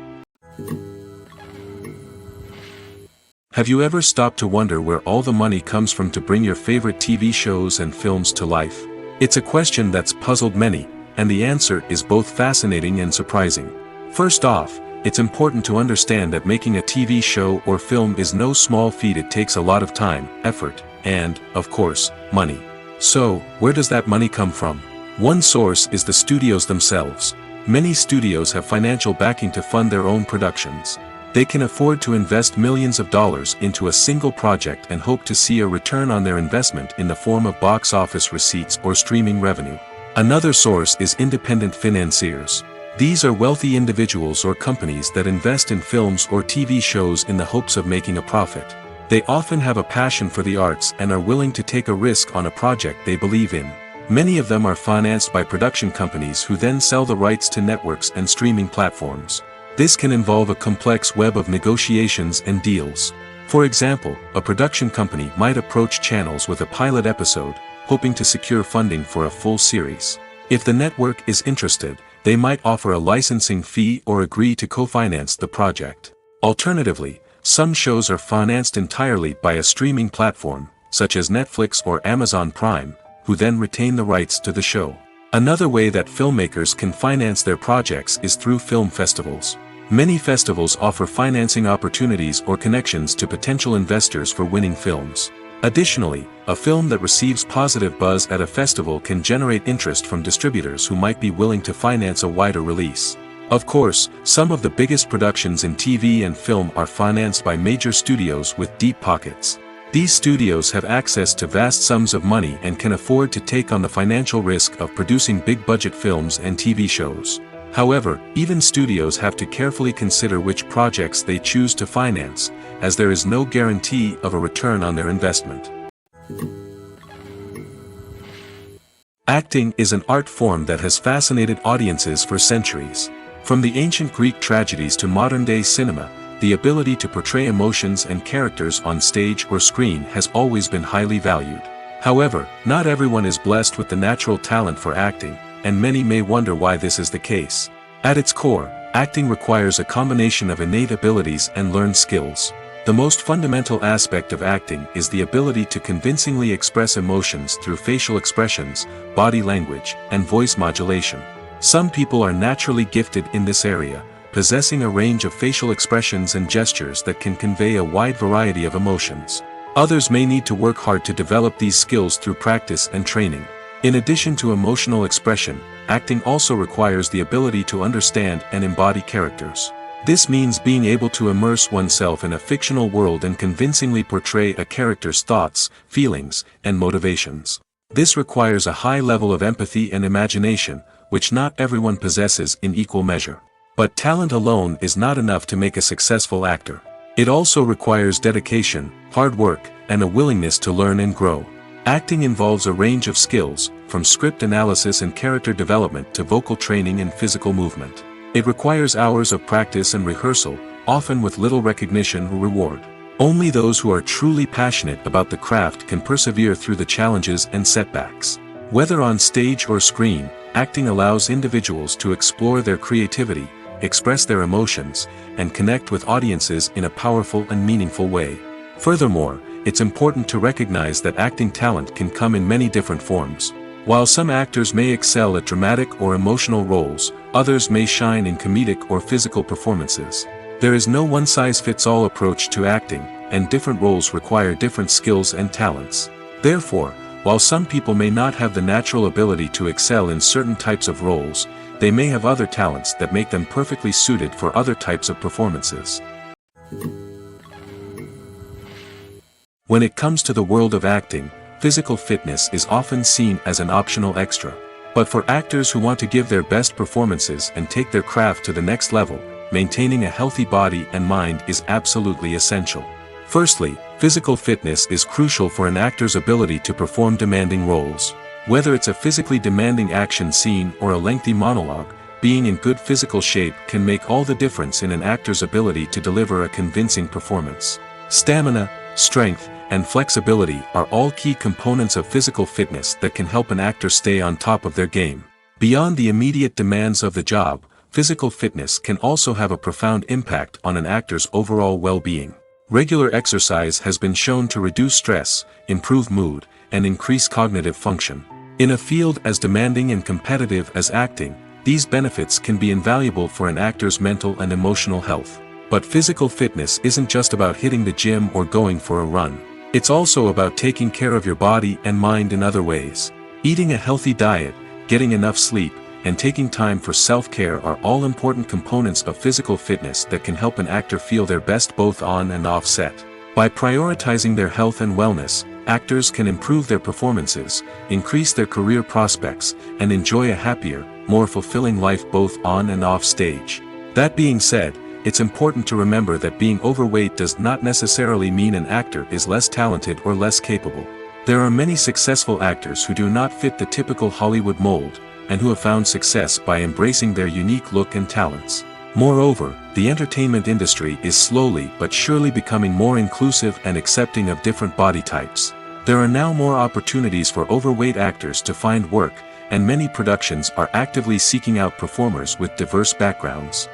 Have you ever stopped to wonder where all the money comes from to bring your favorite TV shows and films to life? It's a question that's puzzled many, and the answer is both fascinating and surprising. First off, it's important to understand that making a TV show or film is no small feat. It takes a lot of time, effort, and, of course, money. So, where does that money come from? One source is the studios themselves. Many studios have financial backing to fund their own productions. They can afford to invest millions of dollars into a single project and hope to see a return on their investment in the form of box office receipts or streaming revenue. Another source is independent financiers. These are wealthy individuals or companies that invest in films or TV shows in the hopes of making a profit. They often have a passion for the arts and are willing to take a risk on a project they believe in. Many of them are financed by production companies who then sell the rights to networks and streaming platforms. This can involve a complex web of negotiations and deals. For example, a production company might approach channels with a pilot episode, hoping to secure funding for a full series. If the network is interested, they might offer a licensing fee or agree to co-finance the project. Alternatively, some shows are financed entirely by a streaming platform, such as Netflix or Amazon Prime, who then retain the rights to the show. Another way that filmmakers can finance their projects is through film festivals. Many festivals offer financing opportunities or connections to potential investors for winning films. Additionally, a film that receives positive buzz at a festival can generate interest from distributors who might be willing to finance a wider release. Of course, some of the biggest productions in TV and film are financed by major studios with deep pockets. These studios have access to vast sums of money and can afford to take on the financial risk of producing big-budget films and TV shows. However, even studios have to carefully consider which projects they choose to finance, as there is no guarantee of a return on their investment. Acting is an art form that has fascinated audiences for centuries. From the ancient Greek tragedies to modern-day cinema, the ability to portray emotions and characters on stage or screen has always been highly valued. However, not everyone is blessed with the natural talent for acting, and many may wonder why this is the case. At its core, acting requires a combination of innate abilities and learned skills. The most fundamental aspect of acting is the ability to convincingly express emotions through facial expressions, body language, and voice modulation. Some people are naturally gifted in this area, possessing a range of facial expressions and gestures that can convey a wide variety of emotions. Others may need to work hard to develop these skills through practice and training. In addition to emotional expression, acting also requires the ability to understand and embody characters. This means being able to immerse oneself in a fictional world and convincingly portray a character's thoughts, feelings, and motivations. This requires a high level of empathy and imagination, which not everyone possesses in equal measure. But talent alone is not enough to make a successful actor. It also requires dedication, hard work, and a willingness to learn and grow. Acting involves a range of skills, from script analysis and character development to vocal training and physical movement. It requires hours of practice and rehearsal, often with little recognition or reward. Only those who are truly passionate about the craft can persevere through the challenges and setbacks. Whether on stage or screen, acting allows individuals to explore their creativity, express their emotions, and connect with audiences in a powerful and meaningful way. Furthermore, it's important to recognize that acting talent can come in many different forms. While some actors may excel at dramatic or emotional roles, others may shine in comedic or physical performances. There is no one-size-fits-all approach to acting, and different roles require different skills and talents. Therefore, while some people may not have the natural ability to excel in certain types of roles, they may have other talents that make them perfectly suited for other types of performances. When it comes to the world of acting, physical fitness is often seen as an optional extra. But for actors who want to give their best performances and take their craft to the next level, maintaining a healthy body and mind is absolutely essential. Firstly, physical fitness is crucial for an actor's ability to perform demanding roles. Whether it's a physically demanding action scene or a lengthy monologue, being in good physical shape can make all the difference in an actor's ability to deliver a convincing performance. Stamina, strength, and flexibility are all key components of physical fitness that can help an actor stay on top of their game. Beyond the immediate demands of the job, physical fitness can also have a profound impact on an actor's overall well-being. Regular exercise has been shown to reduce stress, improve mood, and increase cognitive function. In a field as demanding and competitive as acting, these benefits can be invaluable for an actor's mental and emotional health. But physical fitness isn't just about hitting the gym or going for a run. It's also about taking care of your body and mind in other ways. Eating a healthy diet, getting enough sleep, and taking time for self-care are all important components of physical fitness that can help an actor feel their best both on and off set. By prioritizing their health and wellness, actors can improve their performances, increase their career prospects, and enjoy a happier, more fulfilling life both on and off stage. That being said, it's important to remember that being overweight does not necessarily mean an actor is less talented or less capable. There are many successful actors who do not fit the typical Hollywood mold, and who have found success by embracing their unique look and talents. Moreover, the entertainment industry is slowly but surely becoming more inclusive and accepting of different body types. There are now more opportunities for overweight actors to find work, and many productions are actively seeking out performers with diverse backgrounds.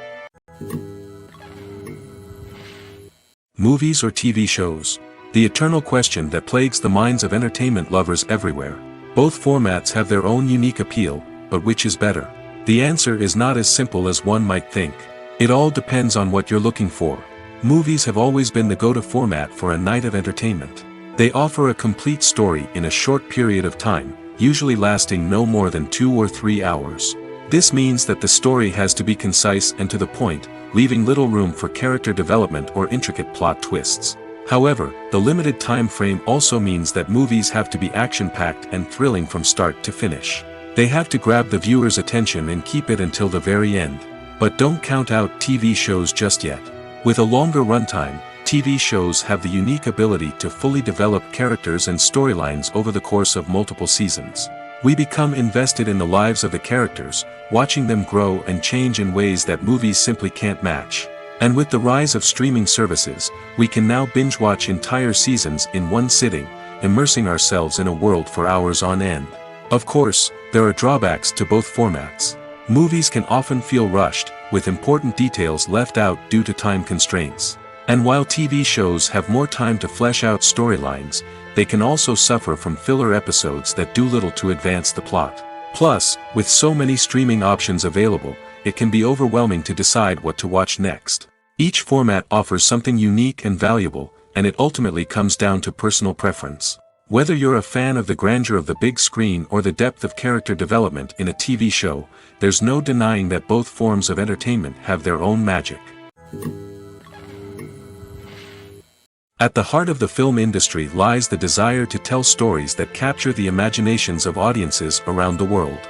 Movies or TV shows? The eternal question that plagues the minds of entertainment lovers everywhere. Both formats have their own unique appeal, but which is better? The answer is not as simple as one might think. It all depends on what you're looking for. Movies have always been the go-to format for a night of entertainment. They offer a complete story in a short period of time, usually lasting no more than 2 or 3 hours. This means that the story has to be concise and to the point, leaving little room for character development or intricate plot twists. However, the limited time frame also means that movies have to be action-packed and thrilling from start to finish. They have to grab the viewer's attention and keep it until the very end. But don't count out TV shows just yet. With a longer runtime, TV shows have the unique ability to fully develop characters and storylines over the course of multiple seasons. We become invested in the lives of the characters, watching them grow and change in ways that movies simply can't match. And with the rise of streaming services, we can now binge-watch entire seasons in one sitting, immersing ourselves in a world for hours on end. Of course, there are drawbacks to both formats. Movies can often feel rushed, with important details left out due to time constraints. And while TV shows have more time to flesh out storylines, they can also suffer from filler episodes that do little to advance the plot. Plus, with so many streaming options available, it can be overwhelming to decide what to watch next. Each format offers something unique and valuable, and it ultimately comes down to personal preference. Whether you're a fan of the grandeur of the big screen or the depth of character development in a TV show, there's no denying that both forms of entertainment have their own magic. At the heart of the film industry lies the desire to tell stories that capture the imaginations of audiences around the world.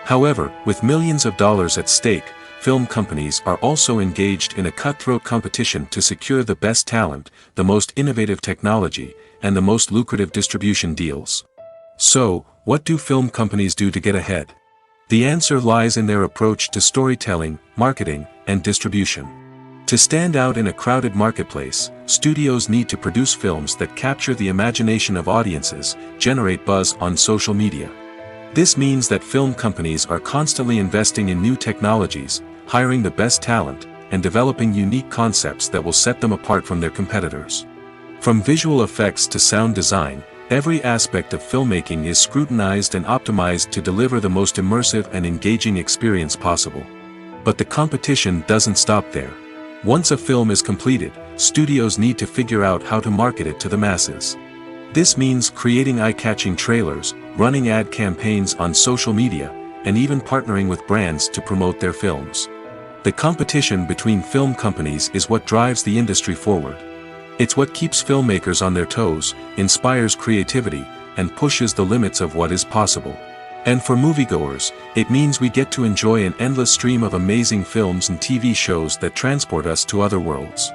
However, with millions of dollars at stake, film companies are also engaged in a cutthroat competition to secure the best talent, the most innovative technology, and the most lucrative distribution deals. So, what do film companies do to get ahead? The answer lies in their approach to storytelling, marketing, and distribution. To stand out in a crowded marketplace, studios need to produce films that capture the imagination of audiences, generate buzz on social media. This means that film companies are constantly investing in new technologies, hiring the best talent, and developing unique concepts that will set them apart from their competitors. From visual effects to sound design, every aspect of filmmaking is scrutinized and optimized to deliver the most immersive and engaging experience possible. But the competition doesn't stop there. Once a film is completed, studios need to figure out how to market it to the masses. This means creating eye-catching trailers, running ad campaigns on social media, and even partnering with brands to promote their films. The competition between film companies is what drives the industry forward. It's what keeps filmmakers on their toes, inspires creativity, and pushes the limits of what is possible. And for moviegoers, it means we get to enjoy an endless stream of amazing films and TV shows that transport us to other worlds.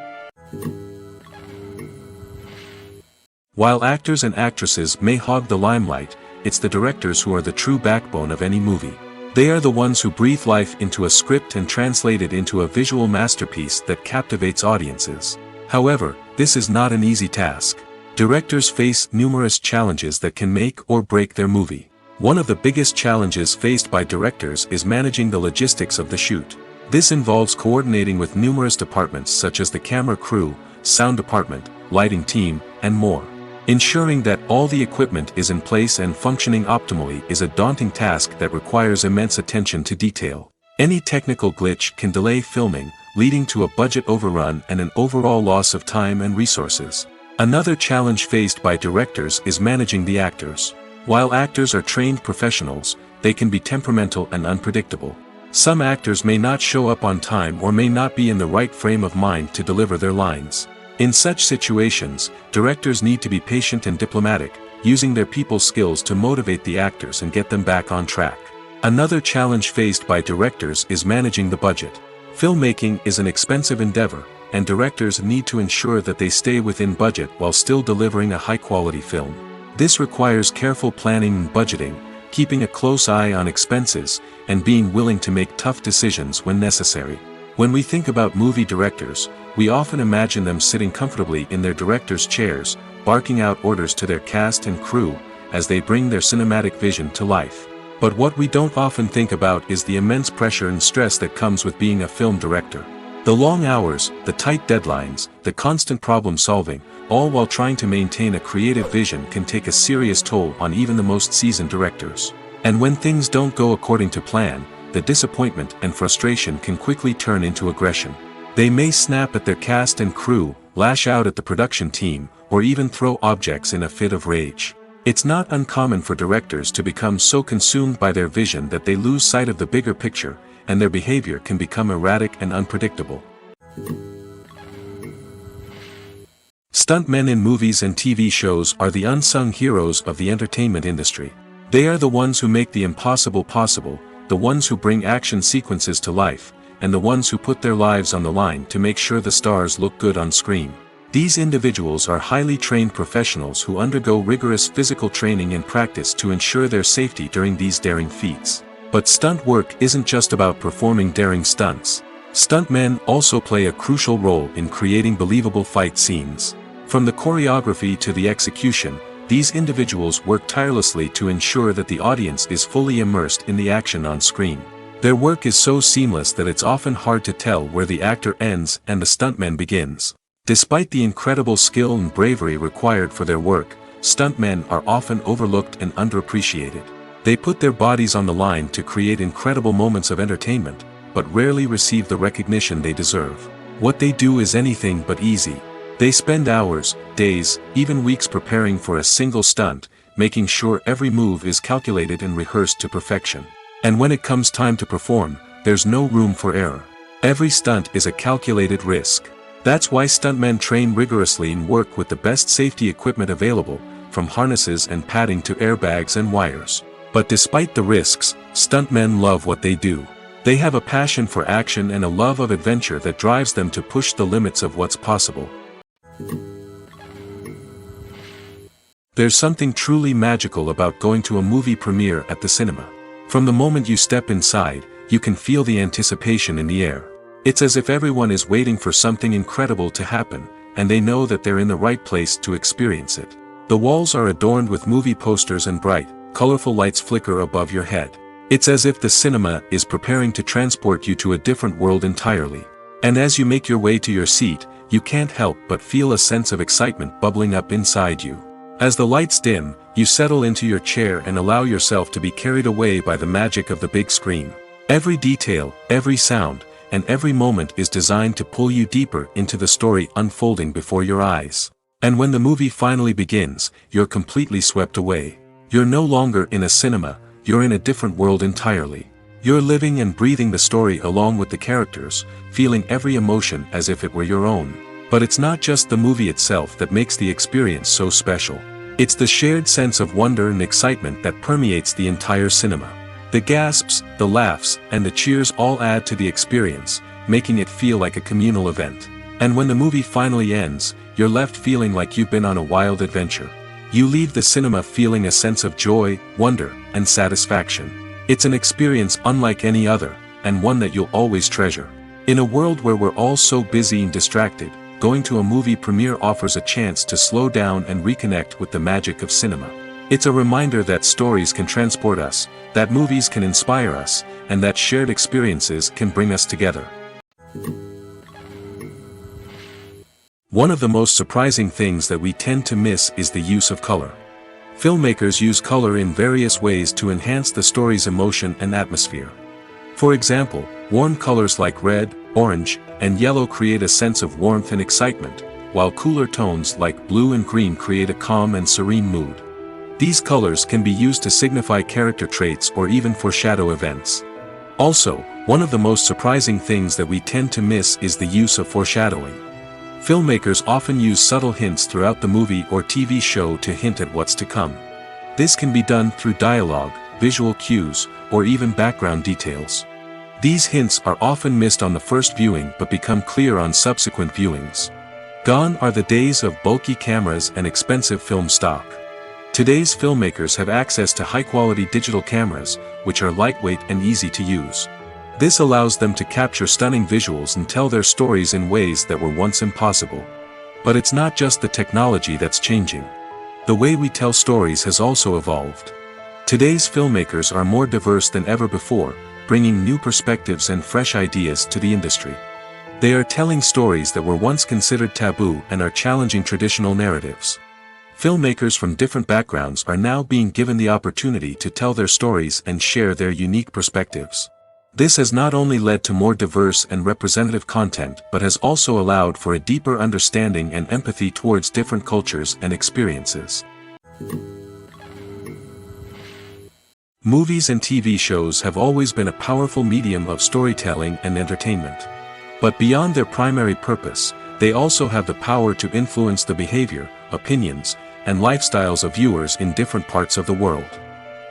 While actors and actresses may hog the limelight, it's the directors who are the true backbone of any movie. They are the ones who breathe life into a script and translate it into a visual masterpiece that captivates audiences. However, this is not an easy task. Directors face numerous challenges that can make or break their movie. One of the biggest challenges faced by directors is managing the logistics of the shoot. This involves coordinating with numerous departments such as the camera crew, sound department, lighting team, and more. Ensuring that all the equipment is in place and functioning optimally is a daunting task that requires immense attention to detail. Any technical glitch can delay filming, leading to a budget overrun and an overall loss of time and resources. Another challenge faced by directors is managing the actors. While actors are trained professionals, they can be temperamental and unpredictable. Some actors may not show up on time or may not be in the right frame of mind to deliver their lines. In such situations, directors need to be patient and diplomatic, using their people skills to motivate the actors and get them back on track. Another challenge faced by directors is managing the budget. Filmmaking is an expensive endeavor, and directors need to ensure that they stay within budget while still delivering a high-quality film. This requires careful planning and budgeting, keeping a close eye on expenses, and being willing to make tough decisions when necessary. When we think about movie directors, we often imagine them sitting comfortably in their director's chairs, barking out orders to their cast and crew, as they bring their cinematic vision to life. But what we don't often think about is the immense pressure and stress that comes with being a film director. The long hours, the tight deadlines, the constant problem solving, all while trying to maintain a creative vision can take a serious toll on even the most seasoned directors. And when things don't go according to plan, the disappointment and frustration can quickly turn into aggression. They may snap at their cast and crew, lash out at the production team, or even throw objects in a fit of rage. It's not uncommon for directors to become so consumed by their vision that they lose sight of the bigger picture, and their behavior can become erratic and unpredictable. Stuntmen in movies and TV shows are the unsung heroes of the entertainment industry. They are the ones who make the impossible possible, the ones who bring action sequences to life, and the ones who put their lives on the line to make sure the stars look good on screen. These individuals are highly trained professionals who undergo rigorous physical training and practice to ensure their safety during these daring feats. But stunt work isn't just about performing daring stunts. Stuntmen also play a crucial role in creating believable fight scenes. From the choreography to the execution, these individuals work tirelessly to ensure that the audience is fully immersed in the action on screen. Their work is so seamless that it's often hard to tell where the actor ends and the stuntman begins. Despite the incredible skill and bravery required for their work, stuntmen are often overlooked and underappreciated. They put their bodies on the line to create incredible moments of entertainment, but rarely receive the recognition they deserve. What they do is anything but easy. They spend hours, days, even weeks preparing for a single stunt, making sure every move is calculated and rehearsed to perfection. And when it comes time to perform, there's no room for error. Every stunt is a calculated risk. That's why stuntmen train rigorously and work with the best safety equipment available, from harnesses and padding to airbags and wires. But despite the risks, stuntmen love what they do. They have a passion for action and a love of adventure that drives them to push the limits of what's possible. There's something truly magical about going to a movie premiere at the cinema. From the moment you step inside, you can feel the anticipation in the air. It's as if everyone is waiting for something incredible to happen, and they know that they're in the right place to experience it. The walls are adorned with movie posters and bright, colorful lights flicker above your head. It's as if the cinema is preparing to transport you to a different world entirely. And as you make your way to your seat, you can't help but feel a sense of excitement bubbling up inside you. As the lights dim, you settle into your chair and allow yourself to be carried away by the magic of the big screen. Every detail, every sound, and every moment is designed to pull you deeper into the story unfolding before your eyes. And when the movie finally begins, you're completely swept away. You're no longer in a cinema, you're in a different world entirely. You're living and breathing the story along with the characters, feeling every emotion as if it were your own. But it's not just the movie itself that makes the experience so special. It's the shared sense of wonder and excitement that permeates the entire cinema. The gasps, the laughs, and the cheers all add to the experience, making it feel like a communal event. And when the movie finally ends, you're left feeling like you've been on a wild adventure. You leave the cinema feeling a sense of joy, wonder, and satisfaction. It's an experience unlike any other, and one that you'll always treasure. In a world where we're all so busy and distracted, going to a movie premiere offers a chance to slow down and reconnect with the magic of cinema. It's a reminder that stories can transport us, that movies can inspire us, and that shared experiences can bring us together. One of the most surprising things that we tend to miss is the use of color. Filmmakers use color in various ways to enhance the story's emotion and atmosphere. For example, warm colors like red, orange, and yellow create a sense of warmth and excitement, while cooler tones like blue and green create a calm and serene mood. These colors can be used to signify character traits or even foreshadow events. Also, one of the most surprising things that we tend to miss is the use of foreshadowing. Filmmakers often use subtle hints throughout the movie or TV show to hint at what's to come. This can be done through dialogue, visual cues, or even background details. These hints are often missed on the first viewing but become clear on subsequent viewings. Gone are the days of bulky cameras and expensive film stock. Today's filmmakers have access to high-quality digital cameras, which are lightweight and easy to use. This allows them to capture stunning visuals and tell their stories in ways that were once impossible. But it's not just the technology that's changing. The way we tell stories has also evolved. Today's filmmakers are more diverse than ever before, bringing new perspectives and fresh ideas to the industry. They are telling stories that were once considered taboo and are challenging traditional narratives. Filmmakers from different backgrounds are now being given the opportunity to tell their stories and share their unique perspectives. This has not only led to more diverse and representative content but has also allowed for a deeper understanding and empathy towards different cultures and experiences. Movies and TV shows have always been a powerful medium of storytelling and entertainment. But beyond their primary purpose, they also have the power to influence the behavior, opinions, and lifestyles of viewers in different parts of the world.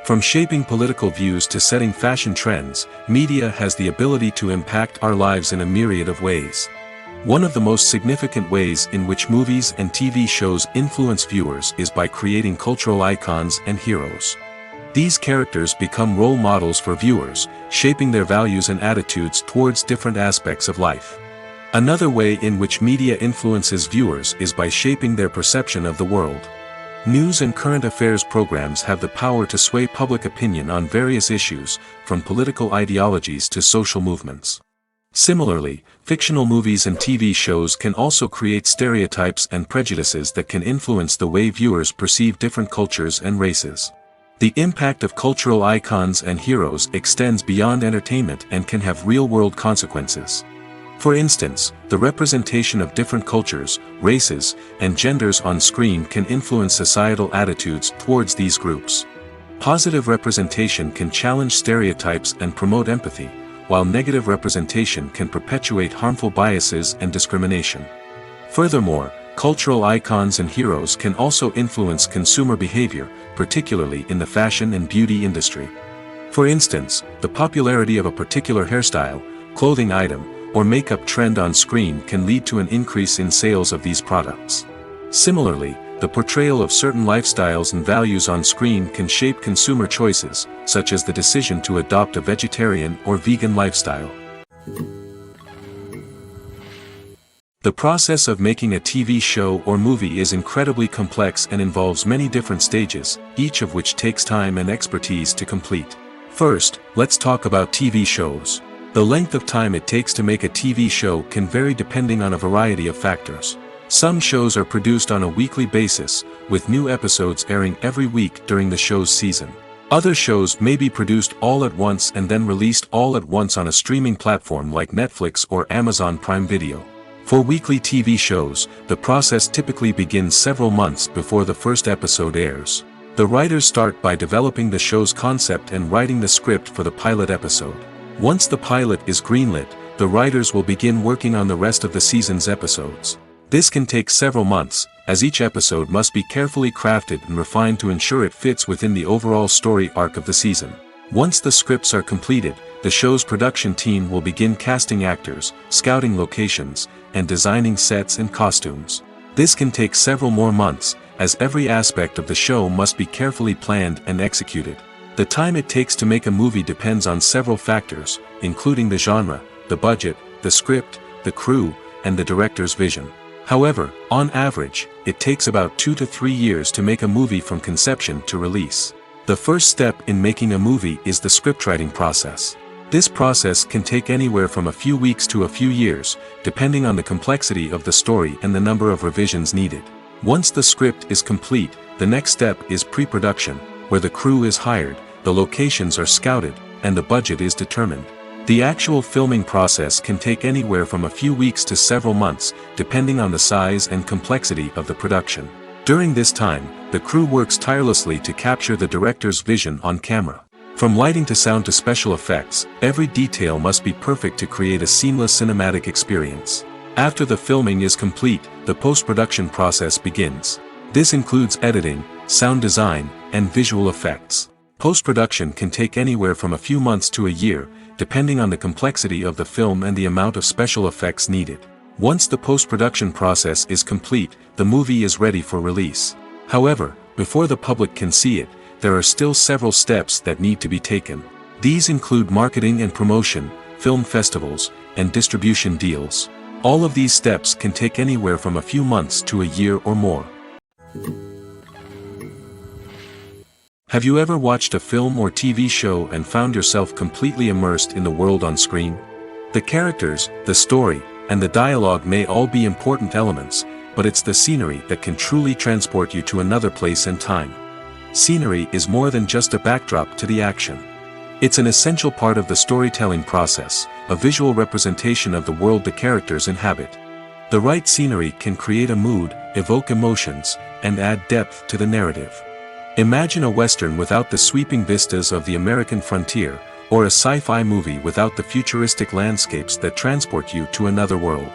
From shaping political views to setting fashion trends, media has the ability to impact our lives in a myriad of ways. One of the most significant ways in which movies and TV shows influence viewers is by creating cultural icons and heroes. These characters become role models for viewers, shaping their values and attitudes towards different aspects of life. Another way in which media influences viewers is by shaping their perception of the world. News and current affairs programs have the power to sway public opinion on various issues, from political ideologies to social movements. Similarly, fictional movies and TV shows can also create stereotypes and prejudices that can influence the way viewers perceive different cultures and races. The impact of cultural icons and heroes extends beyond entertainment and can have real-world consequences. For instance, the representation of different cultures, races, and genders on screen can influence societal attitudes towards these groups. Positive representation can challenge stereotypes and promote empathy, while negative representation can perpetuate harmful biases and discrimination. Furthermore, cultural icons and heroes can also influence consumer behavior, particularly in the fashion and beauty industry. For instance, the popularity of a particular hairstyle, clothing item, or makeup trend on screen can lead to an increase in sales of these products. Similarly, the portrayal of certain lifestyles and values on screen can shape consumer choices, such as the decision to adopt a vegetarian or vegan lifestyle. The process of making a TV show or movie is incredibly complex and involves many different stages, each of which takes time and expertise to complete. First, let's talk about TV shows. The length of time it takes to make a TV show can vary depending on a variety of factors. Some shows are produced on a weekly basis, with new episodes airing every week during the show's season. Other shows may be produced all at once and then released all at once on a streaming platform like Netflix or Amazon Prime Video. For weekly TV shows, the process typically begins several months before the first episode airs. The writers start by developing the show's concept and writing the script for the pilot episode. Once the pilot is greenlit, the writers will begin working on the rest of the season's episodes. This can take several months, as each episode must be carefully crafted and refined to ensure it fits within the overall story arc of the season. Once the scripts are completed, the show's production team will begin casting actors, scouting locations, and designing sets and costumes. This can take several more months, as every aspect of the show must be carefully planned and executed. The time it takes to make a movie depends on several factors, including the genre, the budget, the script, the crew, and the director's vision. However, on average, it takes about 2 to 3 years to make a movie from conception to release. The first step in making a movie is the scriptwriting process. This process can take anywhere from a few weeks to a few years, depending on the complexity of the story and the number of revisions needed. Once the script is complete, the next step is pre-production, where the crew is hired, the locations are scouted, and the budget is determined. The actual filming process can take anywhere from a few weeks to several months, depending on the size and complexity of the production. During this time, the crew works tirelessly to capture the director's vision on camera. From lighting to sound to special effects, every detail must be perfect to create a seamless cinematic experience. After the filming is complete, the post-production process begins. This includes editing, sound design, and visual effects. Post-production can take anywhere from a few months to a year, depending on the complexity of the film and the amount of special effects needed. Once the post-production process is complete, the movie is ready for release. However, before the public can see it, there are still several steps that need to be taken. These include marketing and promotion, film festivals, and distribution deals. All of these steps can take anywhere from a few months to a year or more. Have you ever watched a film or TV show and found yourself completely immersed in the world on screen? The characters, the story, and the dialogue may all be important elements, but it's the scenery that can truly transport you to another place and time. Scenery is more than just a backdrop to the action. It's an essential part of the storytelling process, a visual representation of the world the characters inhabit. The right scenery can create a mood, evoke emotions, and add depth to the narrative. Imagine a Western without the sweeping vistas of the American frontier, or a sci-fi movie without the futuristic landscapes that transport you to another world.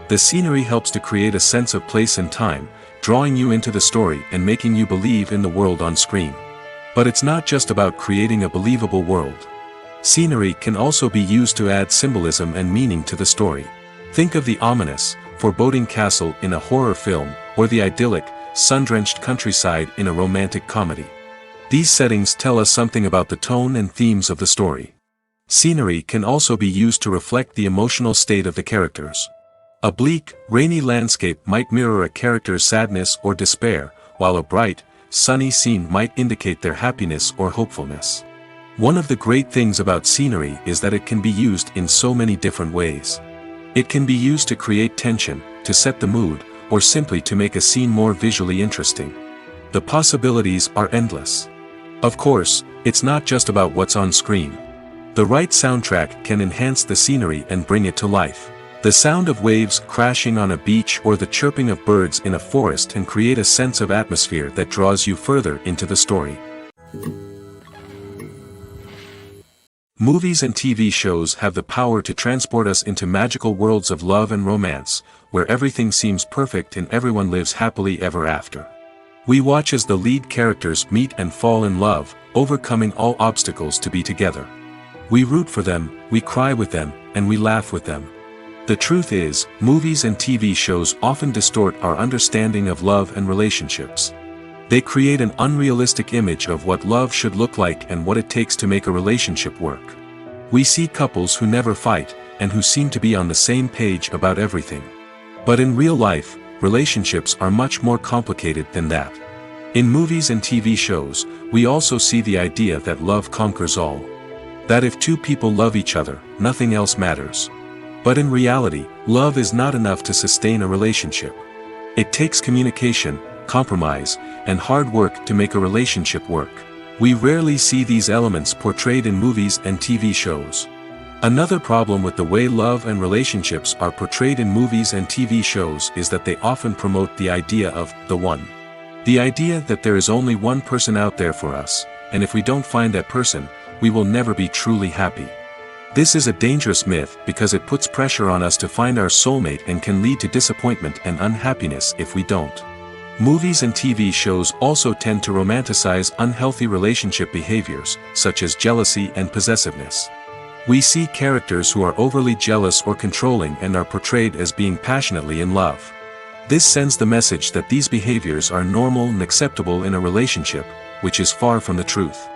The scenery helps to create a sense of place and time, drawing you into the story and making you believe in the world on screen. But it's not just about creating a believable world. Scenery can also be used to add symbolism and meaning to the story. Think of the ominous, foreboding castle in a horror film, or the idyllic, sun-drenched countryside in a romantic comedy. These settings tell us something about the tone and themes of the story. Scenery can also be used to reflect the emotional state of the characters. A bleak, rainy landscape might mirror a character's sadness or despair, while a bright, sunny scene might indicate their happiness or hopefulness. One of the great things about scenery is that it can be used in so many different ways. It can be used to create tension, to set the mood, or simply to make a scene more visually interesting. The possibilities are endless. Of course, it's not just about what's on screen. The right soundtrack can enhance the scenery and bring it to life. The sound of waves crashing on a beach or the chirping of birds in a forest can create a sense of atmosphere that draws you further into the story. Movies and TV shows have the power to transport us into magical worlds of love and romance, where everything seems perfect and everyone lives happily ever after. We watch as the lead characters meet and fall in love, overcoming all obstacles to be together. We root for them, we cry with them, and we laugh with them. The truth is, movies and TV shows often distort our understanding of love and relationships. They create an unrealistic image of what love should look like and what it takes to make a relationship work. We see couples who never fight, and who seem to be on the same page about everything. But in real life, relationships are much more complicated than that. In movies and TV shows, we also see the idea that love conquers all. That if two people love each other, nothing else matters. But in reality, love is not enough to sustain a relationship. It takes communication, compromise, and hard work to make a relationship work. We rarely see these elements portrayed in movies and TV shows. Another problem with the way love and relationships are portrayed in movies and TV shows is that they often promote the idea of the one. The idea that there is only one person out there for us, and if we don't find that person, we will never be truly happy. This is a dangerous myth because it puts pressure on us to find our soulmate and can lead to disappointment and unhappiness if we don't. Movies and TV shows also tend to romanticize unhealthy relationship behaviors, such as jealousy and possessiveness. We see characters who are overly jealous or controlling and are portrayed as being passionately in love. This sends the message that these behaviors are normal and acceptable in a relationship, which is far from the truth.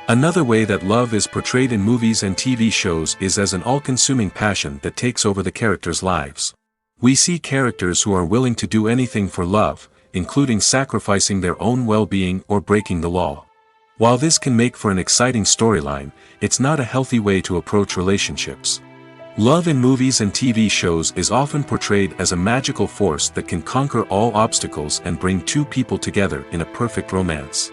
Another way that love is portrayed in movies and TV shows is as an all-consuming passion that takes over the characters' lives. We see characters who are willing to do anything for love, including sacrificing their own well-being or breaking the law. While this can make for an exciting storyline, it's not a healthy way to approach relationships. Love in movies and TV shows is often portrayed as a magical force that can conquer all obstacles and bring two people together in a perfect romance.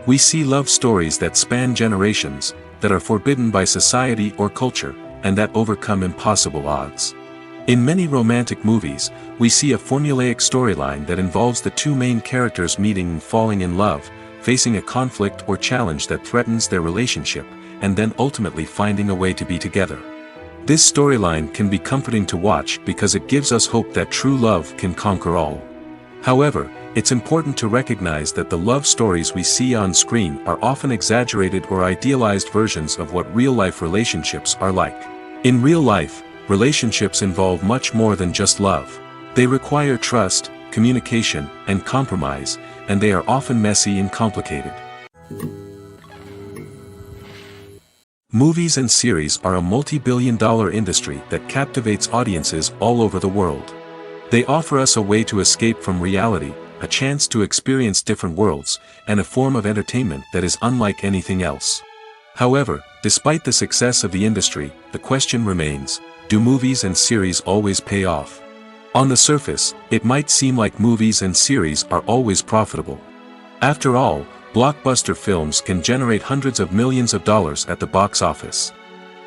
We see love stories that span generations, that are forbidden by society or culture, and that overcome impossible odds. In many romantic movies, we see a formulaic storyline that involves the two main characters meeting and falling in love, facing a conflict or challenge that threatens their relationship, and then ultimately finding a way to be together. This storyline can be comforting to watch because it gives us hope that true love can conquer all. However, it's important to recognize that the love stories we see on screen are often exaggerated or idealized versions of what real-life relationships are like. In real life, relationships involve much more than just love. They require trust, communication, and compromise, and they are often messy and complicated. Movies and series are a multi-billion-dollar industry that captivates audiences all over the world. They offer us a way to escape from reality, a chance to experience different worlds, and a form of entertainment that is unlike anything else. However, despite the success of the industry, the question remains, do movies and series always pay off? On the surface, it might seem like movies and series are always profitable. After all, blockbuster films can generate hundreds of millions of dollars at the box office.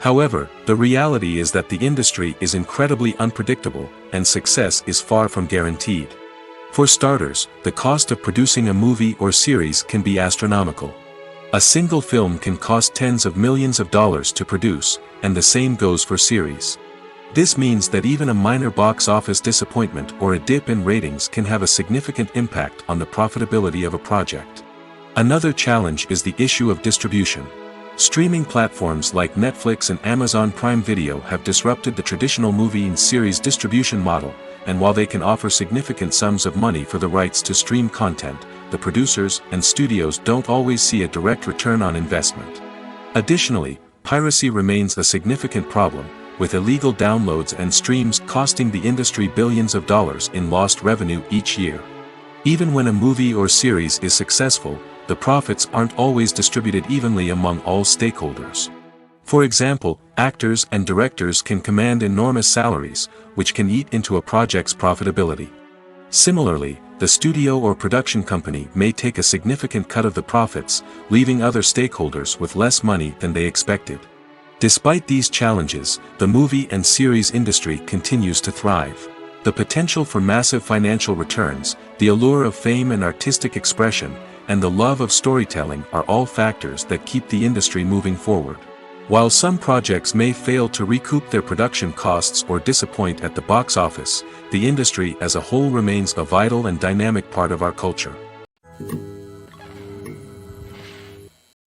However, the reality is that the industry is incredibly unpredictable, and success is far from guaranteed. For starters, the cost of producing a movie or series can be astronomical. A single film can cost tens of millions of dollars to produce, and the same goes for series. This means that even a minor box office disappointment or a dip in ratings can have a significant impact on the profitability of a project. Another challenge is the issue of distribution. Streaming platforms like Netflix and Amazon Prime Video have disrupted the traditional movie and series distribution model, and while they can offer significant sums of money for the rights to stream content, the producers and studios don't always see a direct return on investment. Additionally, piracy remains a significant problem, with illegal downloads and streams costing the industry billions of dollars in lost revenue each year. Even when a movie or series is successful, the profits aren't always distributed evenly among all stakeholders. For example, actors and directors can command enormous salaries, which can eat into a project's profitability. Similarly, the studio or production company may take a significant cut of the profits, leaving other stakeholders with less money than they expected. Despite these challenges, the movie and series industry continues to thrive. The potential for massive financial returns, the allure of fame and artistic expression, and the love of storytelling are all factors that keep the industry moving forward. While some projects may fail to recoup their production costs or disappoint at the box office, the industry as a whole remains a vital and dynamic part of our culture.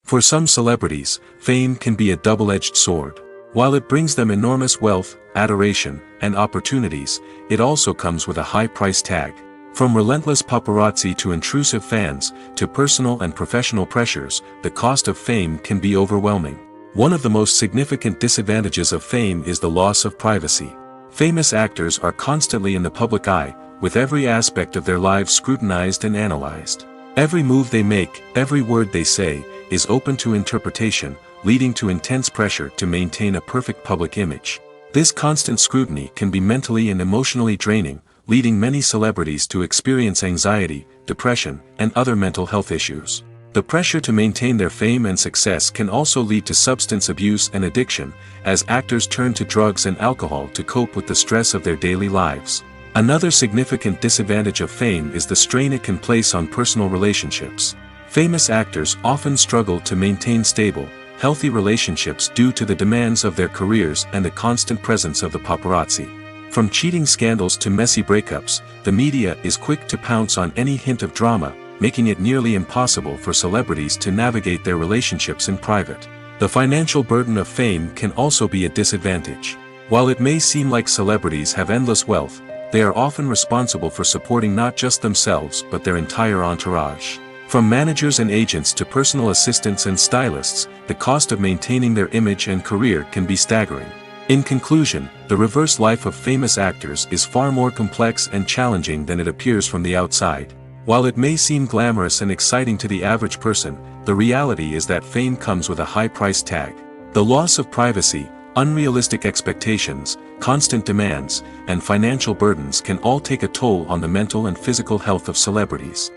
For some celebrities, fame can be a double-edged sword. While it brings them enormous wealth, adoration, and opportunities, it also comes with a high price tag. From relentless paparazzi to intrusive fans, to personal and professional pressures, the cost of fame can be overwhelming. One of the most significant disadvantages of fame is the loss of privacy. Famous actors are constantly in the public eye, with every aspect of their lives scrutinized and analyzed. Every move they make, every word they say, is open to interpretation, leading to intense pressure to maintain a perfect public image. This constant scrutiny can be mentally and emotionally draining, leading many celebrities to experience anxiety, depression, and other mental health issues. The pressure to maintain their fame and success can also lead to substance abuse and addiction, as actors turn to drugs and alcohol to cope with the stress of their daily lives. Another significant disadvantage of fame is the strain it can place on personal relationships. Famous actors often struggle to maintain stable, healthy relationships due to the demands of their careers and the constant presence of the paparazzi. From cheating scandals to messy breakups, the media is quick to pounce on any hint of drama, making it nearly impossible for celebrities to navigate their relationships in private. The financial burden of fame can also be a disadvantage. While it may seem like celebrities have endless wealth, they are often responsible for supporting not just themselves but their entire entourage. From managers and agents to personal assistants and stylists, the cost of maintaining their image and career can be staggering. In conclusion, the reverse life of famous actors is far more complex and challenging than it appears from the outside. While it may seem glamorous and exciting to the average person, the reality is that fame comes with a high price tag. The loss of privacy, unrealistic expectations, constant demands, and financial burdens can all take a toll on the mental and physical health of celebrities.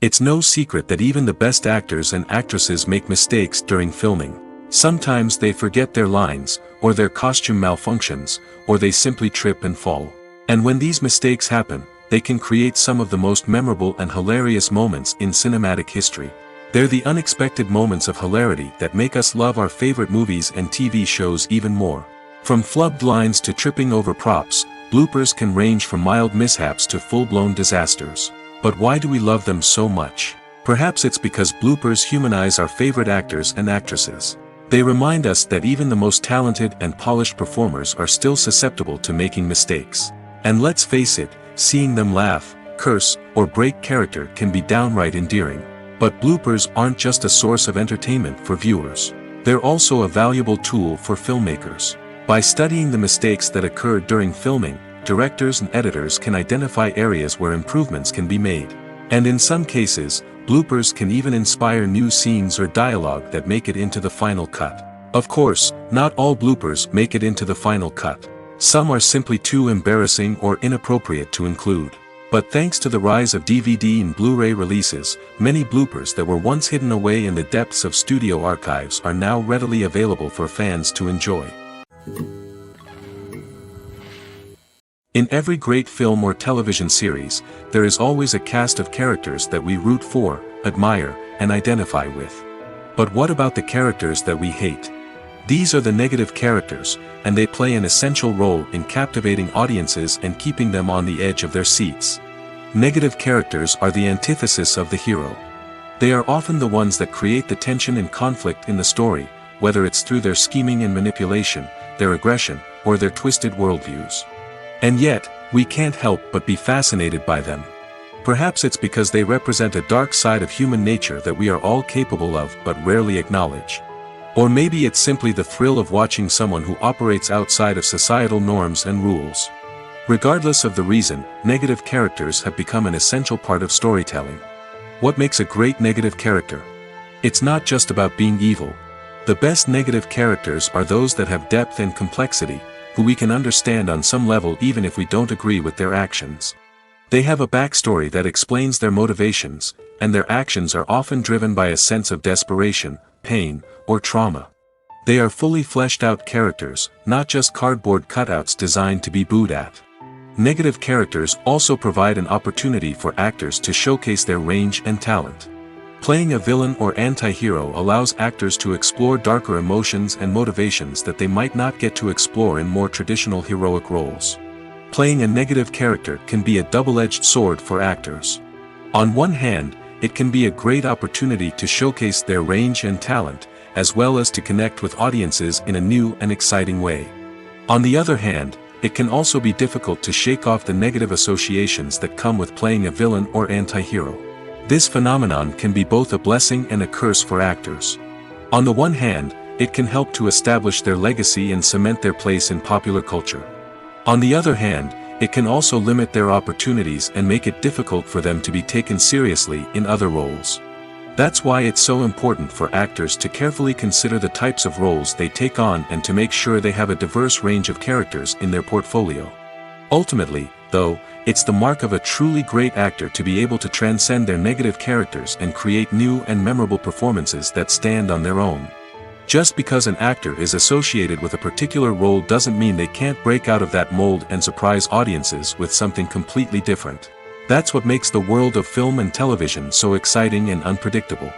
It's no secret that even the best actors and actresses make mistakes during filming. Sometimes they forget their lines, or their costume malfunctions, or they simply trip and fall. And when these mistakes happen, they can create some of the most memorable and hilarious moments in cinematic history. They're the unexpected moments of hilarity that make us love our favorite movies and TV shows even more. From flubbed lines to tripping over props, bloopers can range from mild mishaps to full-blown disasters. But why do we love them so much? Perhaps it's because bloopers humanize our favorite actors and actresses. They remind us that even the most talented and polished performers are still susceptible to making mistakes. And let's face it, seeing them laugh, curse, or break character can be downright endearing. But bloopers aren't just a source of entertainment for viewers. They're also a valuable tool for filmmakers. By studying the mistakes that occur during filming, directors and editors can identify areas where improvements can be made. And in some cases, bloopers can even inspire new scenes or dialogue that make it into the final cut. Of course, not all bloopers make it into the final cut. Some are simply too embarrassing or inappropriate to include. But thanks to the rise of DVD and Blu-ray releases, many bloopers that were once hidden away in the depths of studio archives are now readily available for fans to enjoy. In every great film or television series, there is always a cast of characters that we root for, admire, and identify with. But what about the characters that we hate? These are the negative characters, and they play an essential role in captivating audiences and keeping them on the edge of their seats. Negative characters are the antithesis of the hero. They are often the ones that create the tension and conflict in the story, whether it's through their scheming and manipulation, their aggression, or their twisted worldviews. And yet, we can't help but be fascinated by them. Perhaps it's because they represent a dark side of human nature that we are all capable of but rarely acknowledge. Or maybe it's simply the thrill of watching someone who operates outside of societal norms and rules. Regardless of the reason, negative characters have become an essential part of storytelling. What makes a great negative character? It's not just about being evil. The best negative characters are those that have depth and complexity, who we can understand on some level even if we don't agree with their actions. They have a backstory that explains their motivations, and their actions are often driven by a sense of desperation, pain, or trauma. They are fully fleshed out characters, not just cardboard cutouts designed to be booed at. Negative characters also provide an opportunity for actors to showcase their range and talent. Playing a villain or anti-hero allows actors to explore darker emotions and motivations that they might not get to explore in more traditional heroic roles. Playing a negative character can be a double-edged sword for actors. On one hand, it can be a great opportunity to showcase their range and talent, as well as to connect with audiences in a new and exciting way. On the other hand, it can also be difficult to shake off the negative associations that come with playing a villain or anti-hero. This phenomenon can be both a blessing and a curse for actors. On the one hand, it can help to establish their legacy and cement their place in popular culture. On the other hand, it can also limit their opportunities and make it difficult for them to be taken seriously in other roles. That's why it's so important for actors to carefully consider the types of roles they take on and to make sure they have a diverse range of characters in their portfolio. Ultimately, though, it's the mark of a truly great actor to be able to transcend their negative characters and create new and memorable performances that stand on their own. Just because an actor is associated with a particular role doesn't mean they can't break out of that mold and surprise audiences with something completely different. That's what makes the world of film and television so exciting and unpredictable.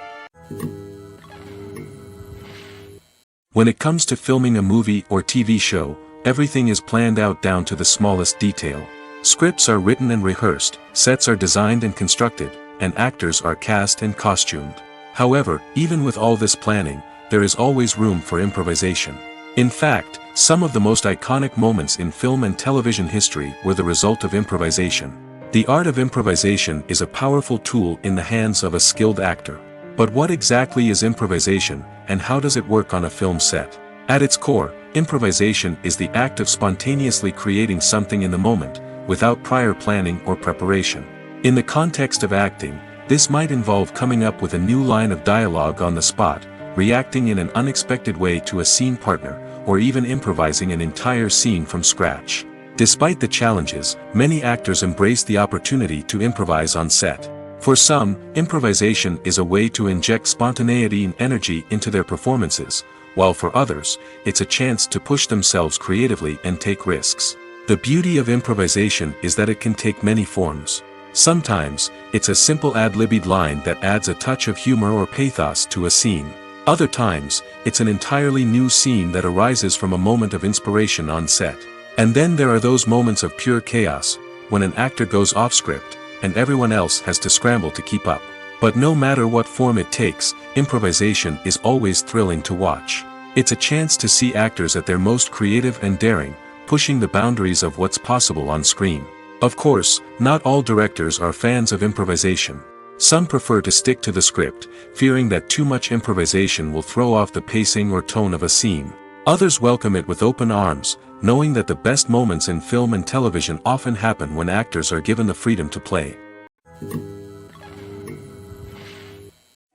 When it comes to filming a movie or TV show, everything is planned out down to the smallest detail. Scripts are written and rehearsed, sets are designed and constructed, and actors are cast and costumed. However, even with all this planning, there is always room for improvisation. In fact, some of the most iconic moments in film and television history were the result of improvisation. The art of improvisation is a powerful tool in the hands of a skilled actor. But what exactly is improvisation, and how does it work on a film set? At its core, improvisation is the act of spontaneously creating something in the moment, without prior planning or preparation. In the context of acting, this might involve coming up with a new line of dialogue on the spot, reacting in an unexpected way to a scene partner, or even improvising an entire scene from scratch. Despite the challenges, many actors embrace the opportunity to improvise on set. For some, improvisation is a way to inject spontaneity and energy into their performances, while for others, it's a chance to push themselves creatively and take risks. The beauty of improvisation is that it can take many forms. Sometimes, it's a simple ad-libbed line that adds a touch of humor or pathos to a scene. Other times, it's an entirely new scene that arises from a moment of inspiration on set. And then there are those moments of pure chaos, when an actor goes off script, and everyone else has to scramble to keep up. But no matter what form it takes, improvisation is always thrilling to watch. It's a chance to see actors at their most creative and daring, pushing the boundaries of what's possible on screen. Of course, not all directors are fans of improvisation. Some prefer to stick to the script, fearing that too much improvisation will throw off the pacing or tone of a scene. Others welcome it with open arms, knowing that the best moments in film and television often happen when actors are given the freedom to play.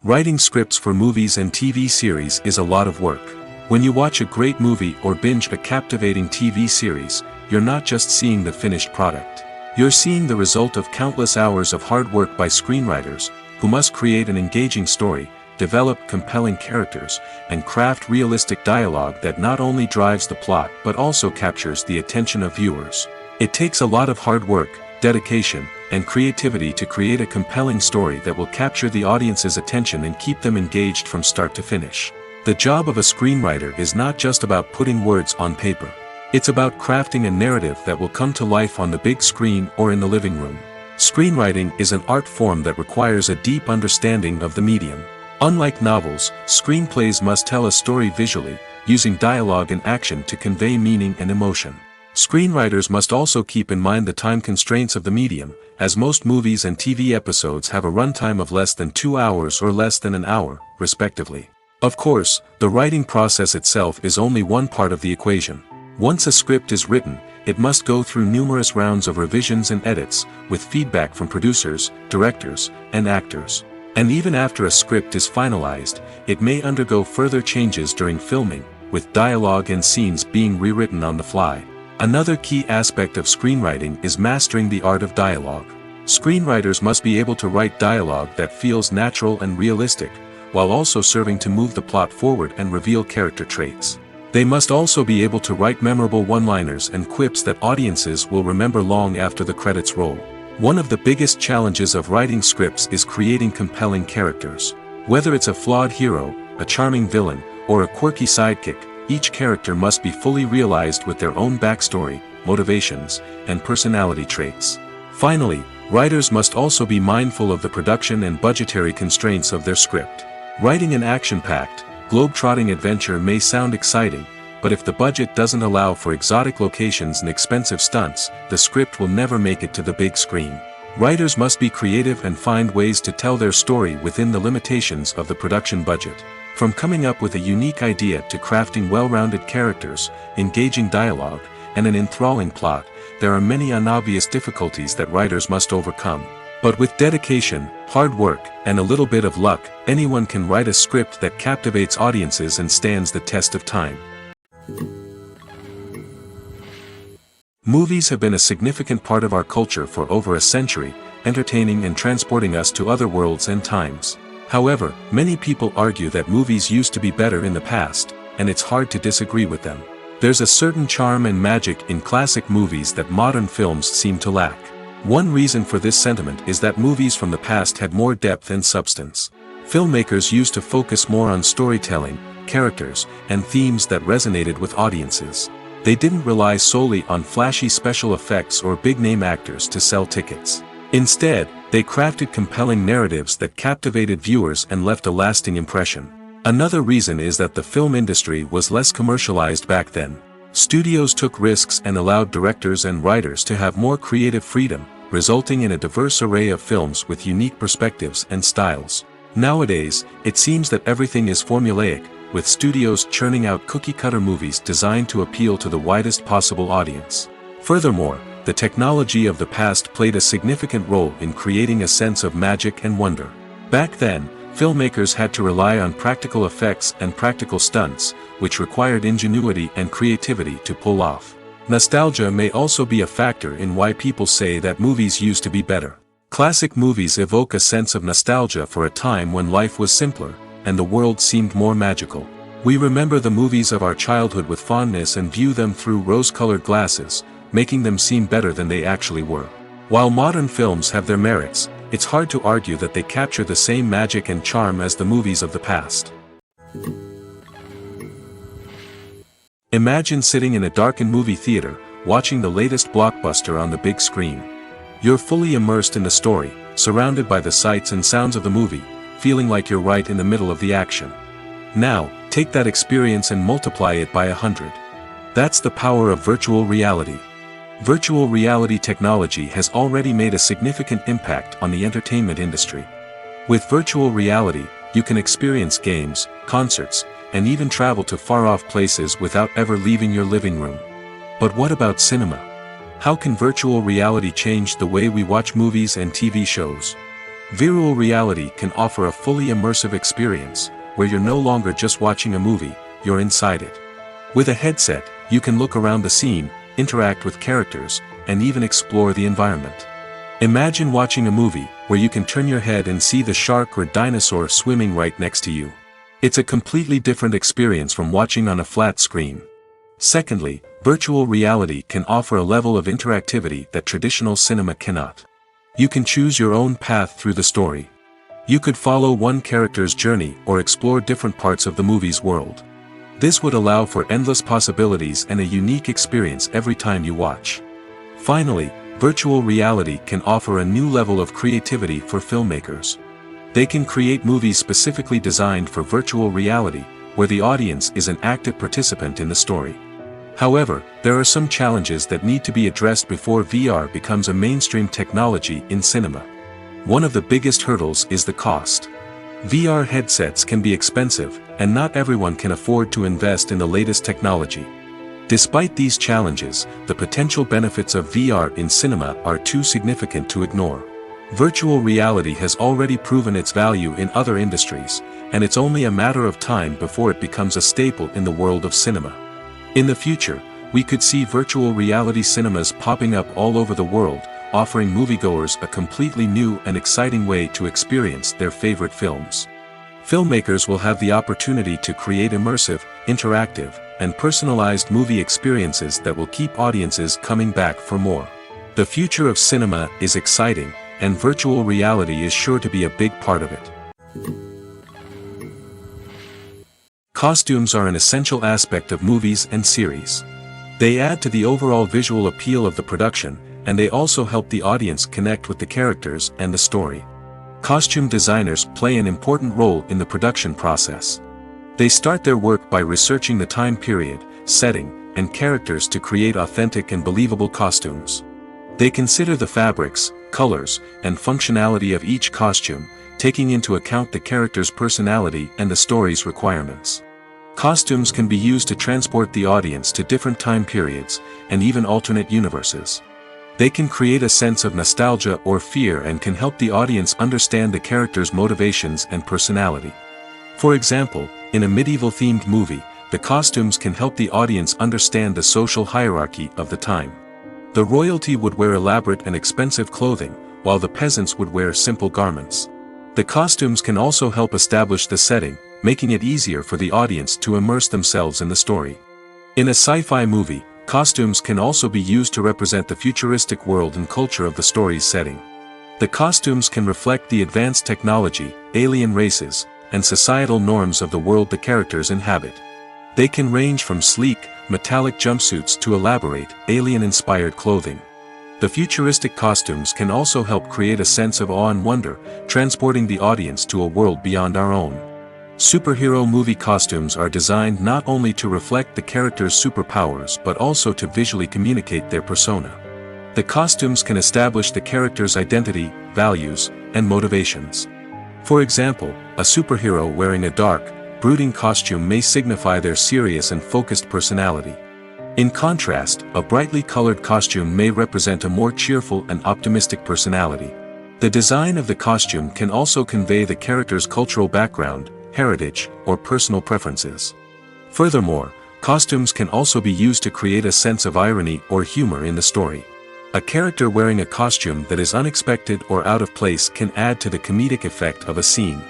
Writing scripts for movies and TV series is a lot of work. When you watch a great movie or binge a captivating TV series, you're not just seeing the finished product. You're seeing the result of countless hours of hard work by screenwriters, who must create an engaging story, develop compelling characters, and craft realistic dialogue that not only drives the plot but also captures the attention of viewers. It takes a lot of hard work, dedication, and creativity to create a compelling story that will capture the audience's attention and keep them engaged from start to finish. The job of a screenwriter is not just about putting words on paper. It's about crafting a narrative that will come to life on the big screen or in the living room. Screenwriting is an art form that requires a deep understanding of the medium. Unlike novels, screenplays must tell a story visually, using dialogue and action to convey meaning and emotion. Screenwriters must also keep in mind the time constraints of the medium, as most movies and TV episodes have a runtime of less than 2 hours or less than an hour, respectively. Of course, the writing process itself is only one part of the equation. Once a script is written, it must go through numerous rounds of revisions and edits, with feedback from producers, directors, and actors. And even after a script is finalized, it may undergo further changes during filming, with dialogue and scenes being rewritten on the fly. Another key aspect of screenwriting is mastering the art of dialogue. Screenwriters must be able to write dialogue that feels natural and realistic, while also serving to move the plot forward and reveal character traits. They must also be able to write memorable one-liners and quips that audiences will remember long after the credits roll. One of the biggest challenges of writing scripts is creating compelling characters. Whether it's a flawed hero, a charming villain, or a quirky sidekick, each character must be fully realized with their own backstory, motivations, and personality traits. Finally, writers must also be mindful of the production and budgetary constraints of their script. Writing an action-packed, globe-trotting adventure may sound exciting, but if the budget doesn't allow for exotic locations and expensive stunts, the script will never make it to the big screen. Writers must be creative and find ways to tell their story within the limitations of the production budget. From coming up with a unique idea to crafting well-rounded characters, engaging dialogue, and an enthralling plot, there are many unobvious difficulties that writers must overcome. But with dedication, hard work, and a little bit of luck, anyone can write a script that captivates audiences and stands the test of time. Movies have been a significant part of our culture for over a century, entertaining and transporting us to other worlds and times. However, many people argue that movies used to be better in the past, and it's hard to disagree with them. There's a certain charm and magic in classic movies that modern films seem to lack. One reason for this sentiment is that movies from the past had more depth and substance. Filmmakers used to focus more on storytelling, characters, and themes that resonated with audiences. They didn't rely solely on flashy special effects or big-name actors to sell tickets. Instead, they crafted compelling narratives that captivated viewers and left a lasting impression. Another reason is that the film industry was less commercialized back then. Studios took risks and allowed directors and writers to have more creative freedom, resulting in a diverse array of films with unique perspectives and styles. Nowadays, it seems that everything is formulaic, with studios churning out cookie-cutter movies designed to appeal to the widest possible audience. Furthermore, the technology of the past played a significant role in creating a sense of magic and wonder. Back then, filmmakers had to rely on practical effects and practical stunts, which required ingenuity and creativity to pull off. Nostalgia may also be a factor in why people say that movies used to be better. Classic movies evoke a sense of nostalgia for a time when life was simpler, and the world seemed more magical. We remember the movies of our childhood with fondness and view them through rose-colored glasses, making them seem better than they actually were. While modern films have their merits, it's hard to argue that they capture the same magic and charm as the movies of the past. Imagine sitting in a darkened movie theater, watching the latest blockbuster on the big screen. You're fully immersed in the story, surrounded by the sights and sounds of the movie, feeling like you're right in the middle of the action. Now, take that experience and multiply it by 100. That's the power of virtual reality. Virtual reality technology has already made a significant impact on the entertainment industry. With virtual reality, you can experience games, concerts, and even travel to far-off places without ever leaving your living room. But what about cinema? How can virtual reality change the way we watch movies and TV shows? Virtual reality can offer a fully immersive experience, where you're no longer just watching a movie, you're inside it. With a headset, you can look around the scene, interact with characters, and even explore the environment. Imagine watching a movie where you can turn your head and see the shark or dinosaur swimming right next to you. It's a completely different experience from watching on a flat screen. Secondly, virtual reality can offer a level of interactivity that traditional cinema cannot. You can choose your own path through the story. You could follow one character's journey or explore different parts of the movie's world. This would allow for endless possibilities and a unique experience every time you watch. Finally, virtual reality can offer a new level of creativity for filmmakers. They can create movies specifically designed for virtual reality, where the audience is an active participant in the story. However, there are some challenges that need to be addressed before VR becomes a mainstream technology in cinema. One of the biggest hurdles is the cost. VR headsets can be expensive, and not everyone can afford to invest in the latest technology. Despite these challenges, the potential benefits of VR in cinema are too significant to ignore. Virtual reality has already proven its value in other industries, and it's only a matter of time before it becomes a staple in the world of cinema. In the future, we could see virtual reality cinemas popping up all over the world, offering moviegoers a completely new and exciting way to experience their favorite films. Filmmakers will have the opportunity to create immersive, interactive, and personalized movie experiences that will keep audiences coming back for more. The future of cinema is exciting, and virtual reality is sure to be a big part of it. Costumes are an essential aspect of movies and series. They add to the overall visual appeal of the production, and they also help the audience connect with the characters and the story. Costume designers play an important role in the production process. They start their work by researching the time period, setting, and characters to create authentic and believable costumes. They consider the fabrics, colors, and functionality of each costume, taking into account the character's personality and the story's requirements. Costumes can be used to transport the audience to different time periods, and even alternate universes. They can create a sense of nostalgia or fear and can help the audience understand the character's motivations and personality. For example, in a medieval-themed movie, the costumes can help the audience understand the social hierarchy of the time. The royalty would wear elaborate and expensive clothing, while the peasants would wear simple garments. The costumes can also help establish the setting, making it easier for the audience to immerse themselves in the story. In a sci-fi movie, costumes can also be used to represent the futuristic world and culture of the story's setting. The costumes can reflect the advanced technology, alien races, and societal norms of the world the characters inhabit. They can range from sleek, metallic jumpsuits to elaborate, alien-inspired clothing. The futuristic costumes can also help create a sense of awe and wonder, transporting the audience to a world beyond our own. Superhero movie costumes are designed not only to reflect the character's superpowers but also to visually communicate their persona. The costumes can establish the character's identity, values, and motivations. For example, a superhero wearing a dark, brooding costume may signify their serious and focused personality. In contrast, a brightly colored costume may represent a more cheerful and optimistic personality. The design of the costume can also convey the character's cultural background, heritage, or personal preferences. Furthermore, costumes can also be used to create a sense of irony or humor in the story. A character wearing a costume that is unexpected or out of place can add to the comedic effect of a scene.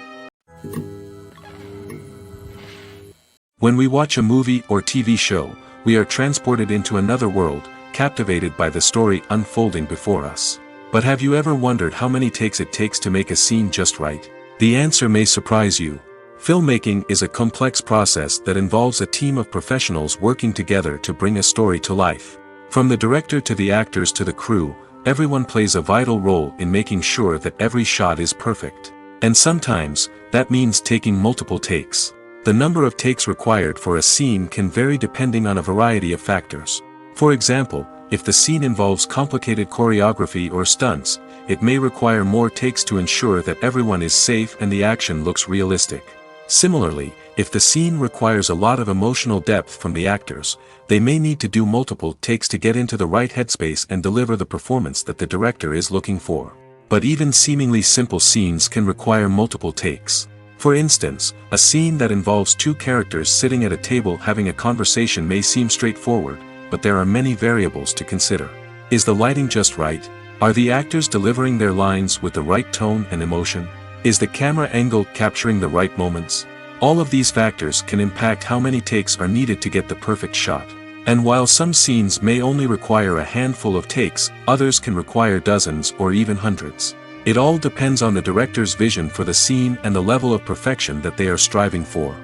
When we watch a movie or TV show, we are transported into another world, captivated by the story unfolding before us. But have you ever wondered how many takes it takes to make a scene just right? The answer may surprise you. Filmmaking is a complex process that involves a team of professionals working together to bring a story to life. From the director to the actors to the crew, everyone plays a vital role in making sure that every shot is perfect. And sometimes, that means taking multiple takes. The number of takes required for a scene can vary depending on a variety of factors. For example, if the scene involves complicated choreography or stunts, it may require more takes to ensure that everyone is safe and the action looks realistic. Similarly, if the scene requires a lot of emotional depth from the actors, they may need to do multiple takes to get into the right headspace and deliver the performance that the director is looking for. But even seemingly simple scenes can require multiple takes. For instance, a scene that involves two characters sitting at a table having a conversation may seem straightforward, but there are many variables to consider. Is the lighting just right? Are the actors delivering their lines with the right tone and emotion? Is the camera angle capturing the right moments? All of these factors can impact how many takes are needed to get the perfect shot. And while some scenes may only require a handful of takes, others can require dozens or even hundreds. It all depends on the director's vision for the scene and the level of perfection that they are striving for.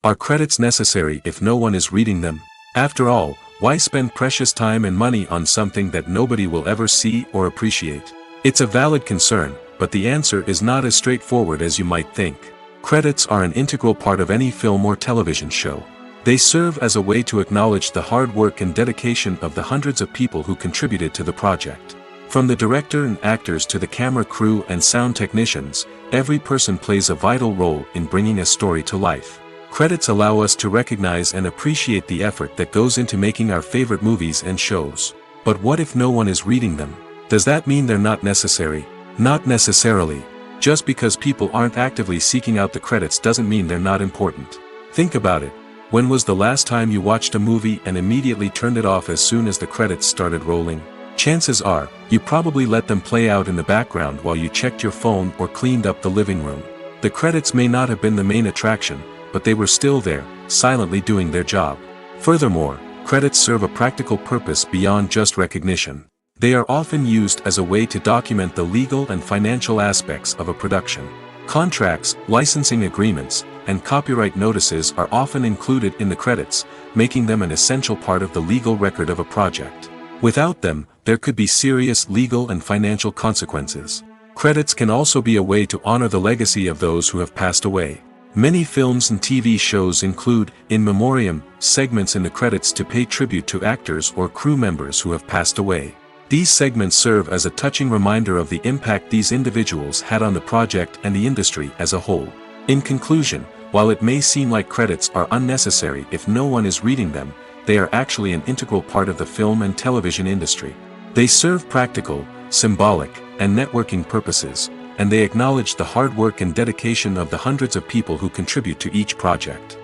Are credits necessary if no one is reading them? After all, why spend precious time and money on something that nobody will ever see or appreciate? It's a valid concern, but the answer is not as straightforward as you might think. Credits are an integral part of any film or television show. They serve as a way to acknowledge the hard work and dedication of the hundreds of people who contributed to the project. From the director and actors to the camera crew and sound technicians, every person plays a vital role in bringing a story to life. Credits allow us to recognize and appreciate the effort that goes into making our favorite movies and shows. But what if no one is reading them? Does that mean they're not necessary? Not necessarily. Just because people aren't actively seeking out the credits doesn't mean they're not important. Think about it. When was the last time you watched a movie and immediately turned it off as soon as the credits started rolling? Chances are, you probably let them play out in the background while you checked your phone or cleaned up the living room. The credits may not have been the main attraction, but they were still there, silently doing their job. Furthermore, credits serve a practical purpose beyond just recognition. They are often used as a way to document the legal and financial aspects of a production. Contracts, licensing agreements, and copyright notices are often included in the credits, making them an essential part of the legal record of a project. Without them, there could be serious legal and financial consequences. Credits can also be a way to honor the legacy of those who have passed away. Many films and TV shows include, in memoriam, segments in the credits to pay tribute to actors or crew members who have passed away. These segments serve as a touching reminder of the impact these individuals had on the project and the industry as a whole. In conclusion, while it may seem like credits are unnecessary if no one is reading them, they are actually an integral part of the film and television industry. They serve practical, symbolic, and networking purposes, and they acknowledge the hard work and dedication of the hundreds of people who contribute to each project.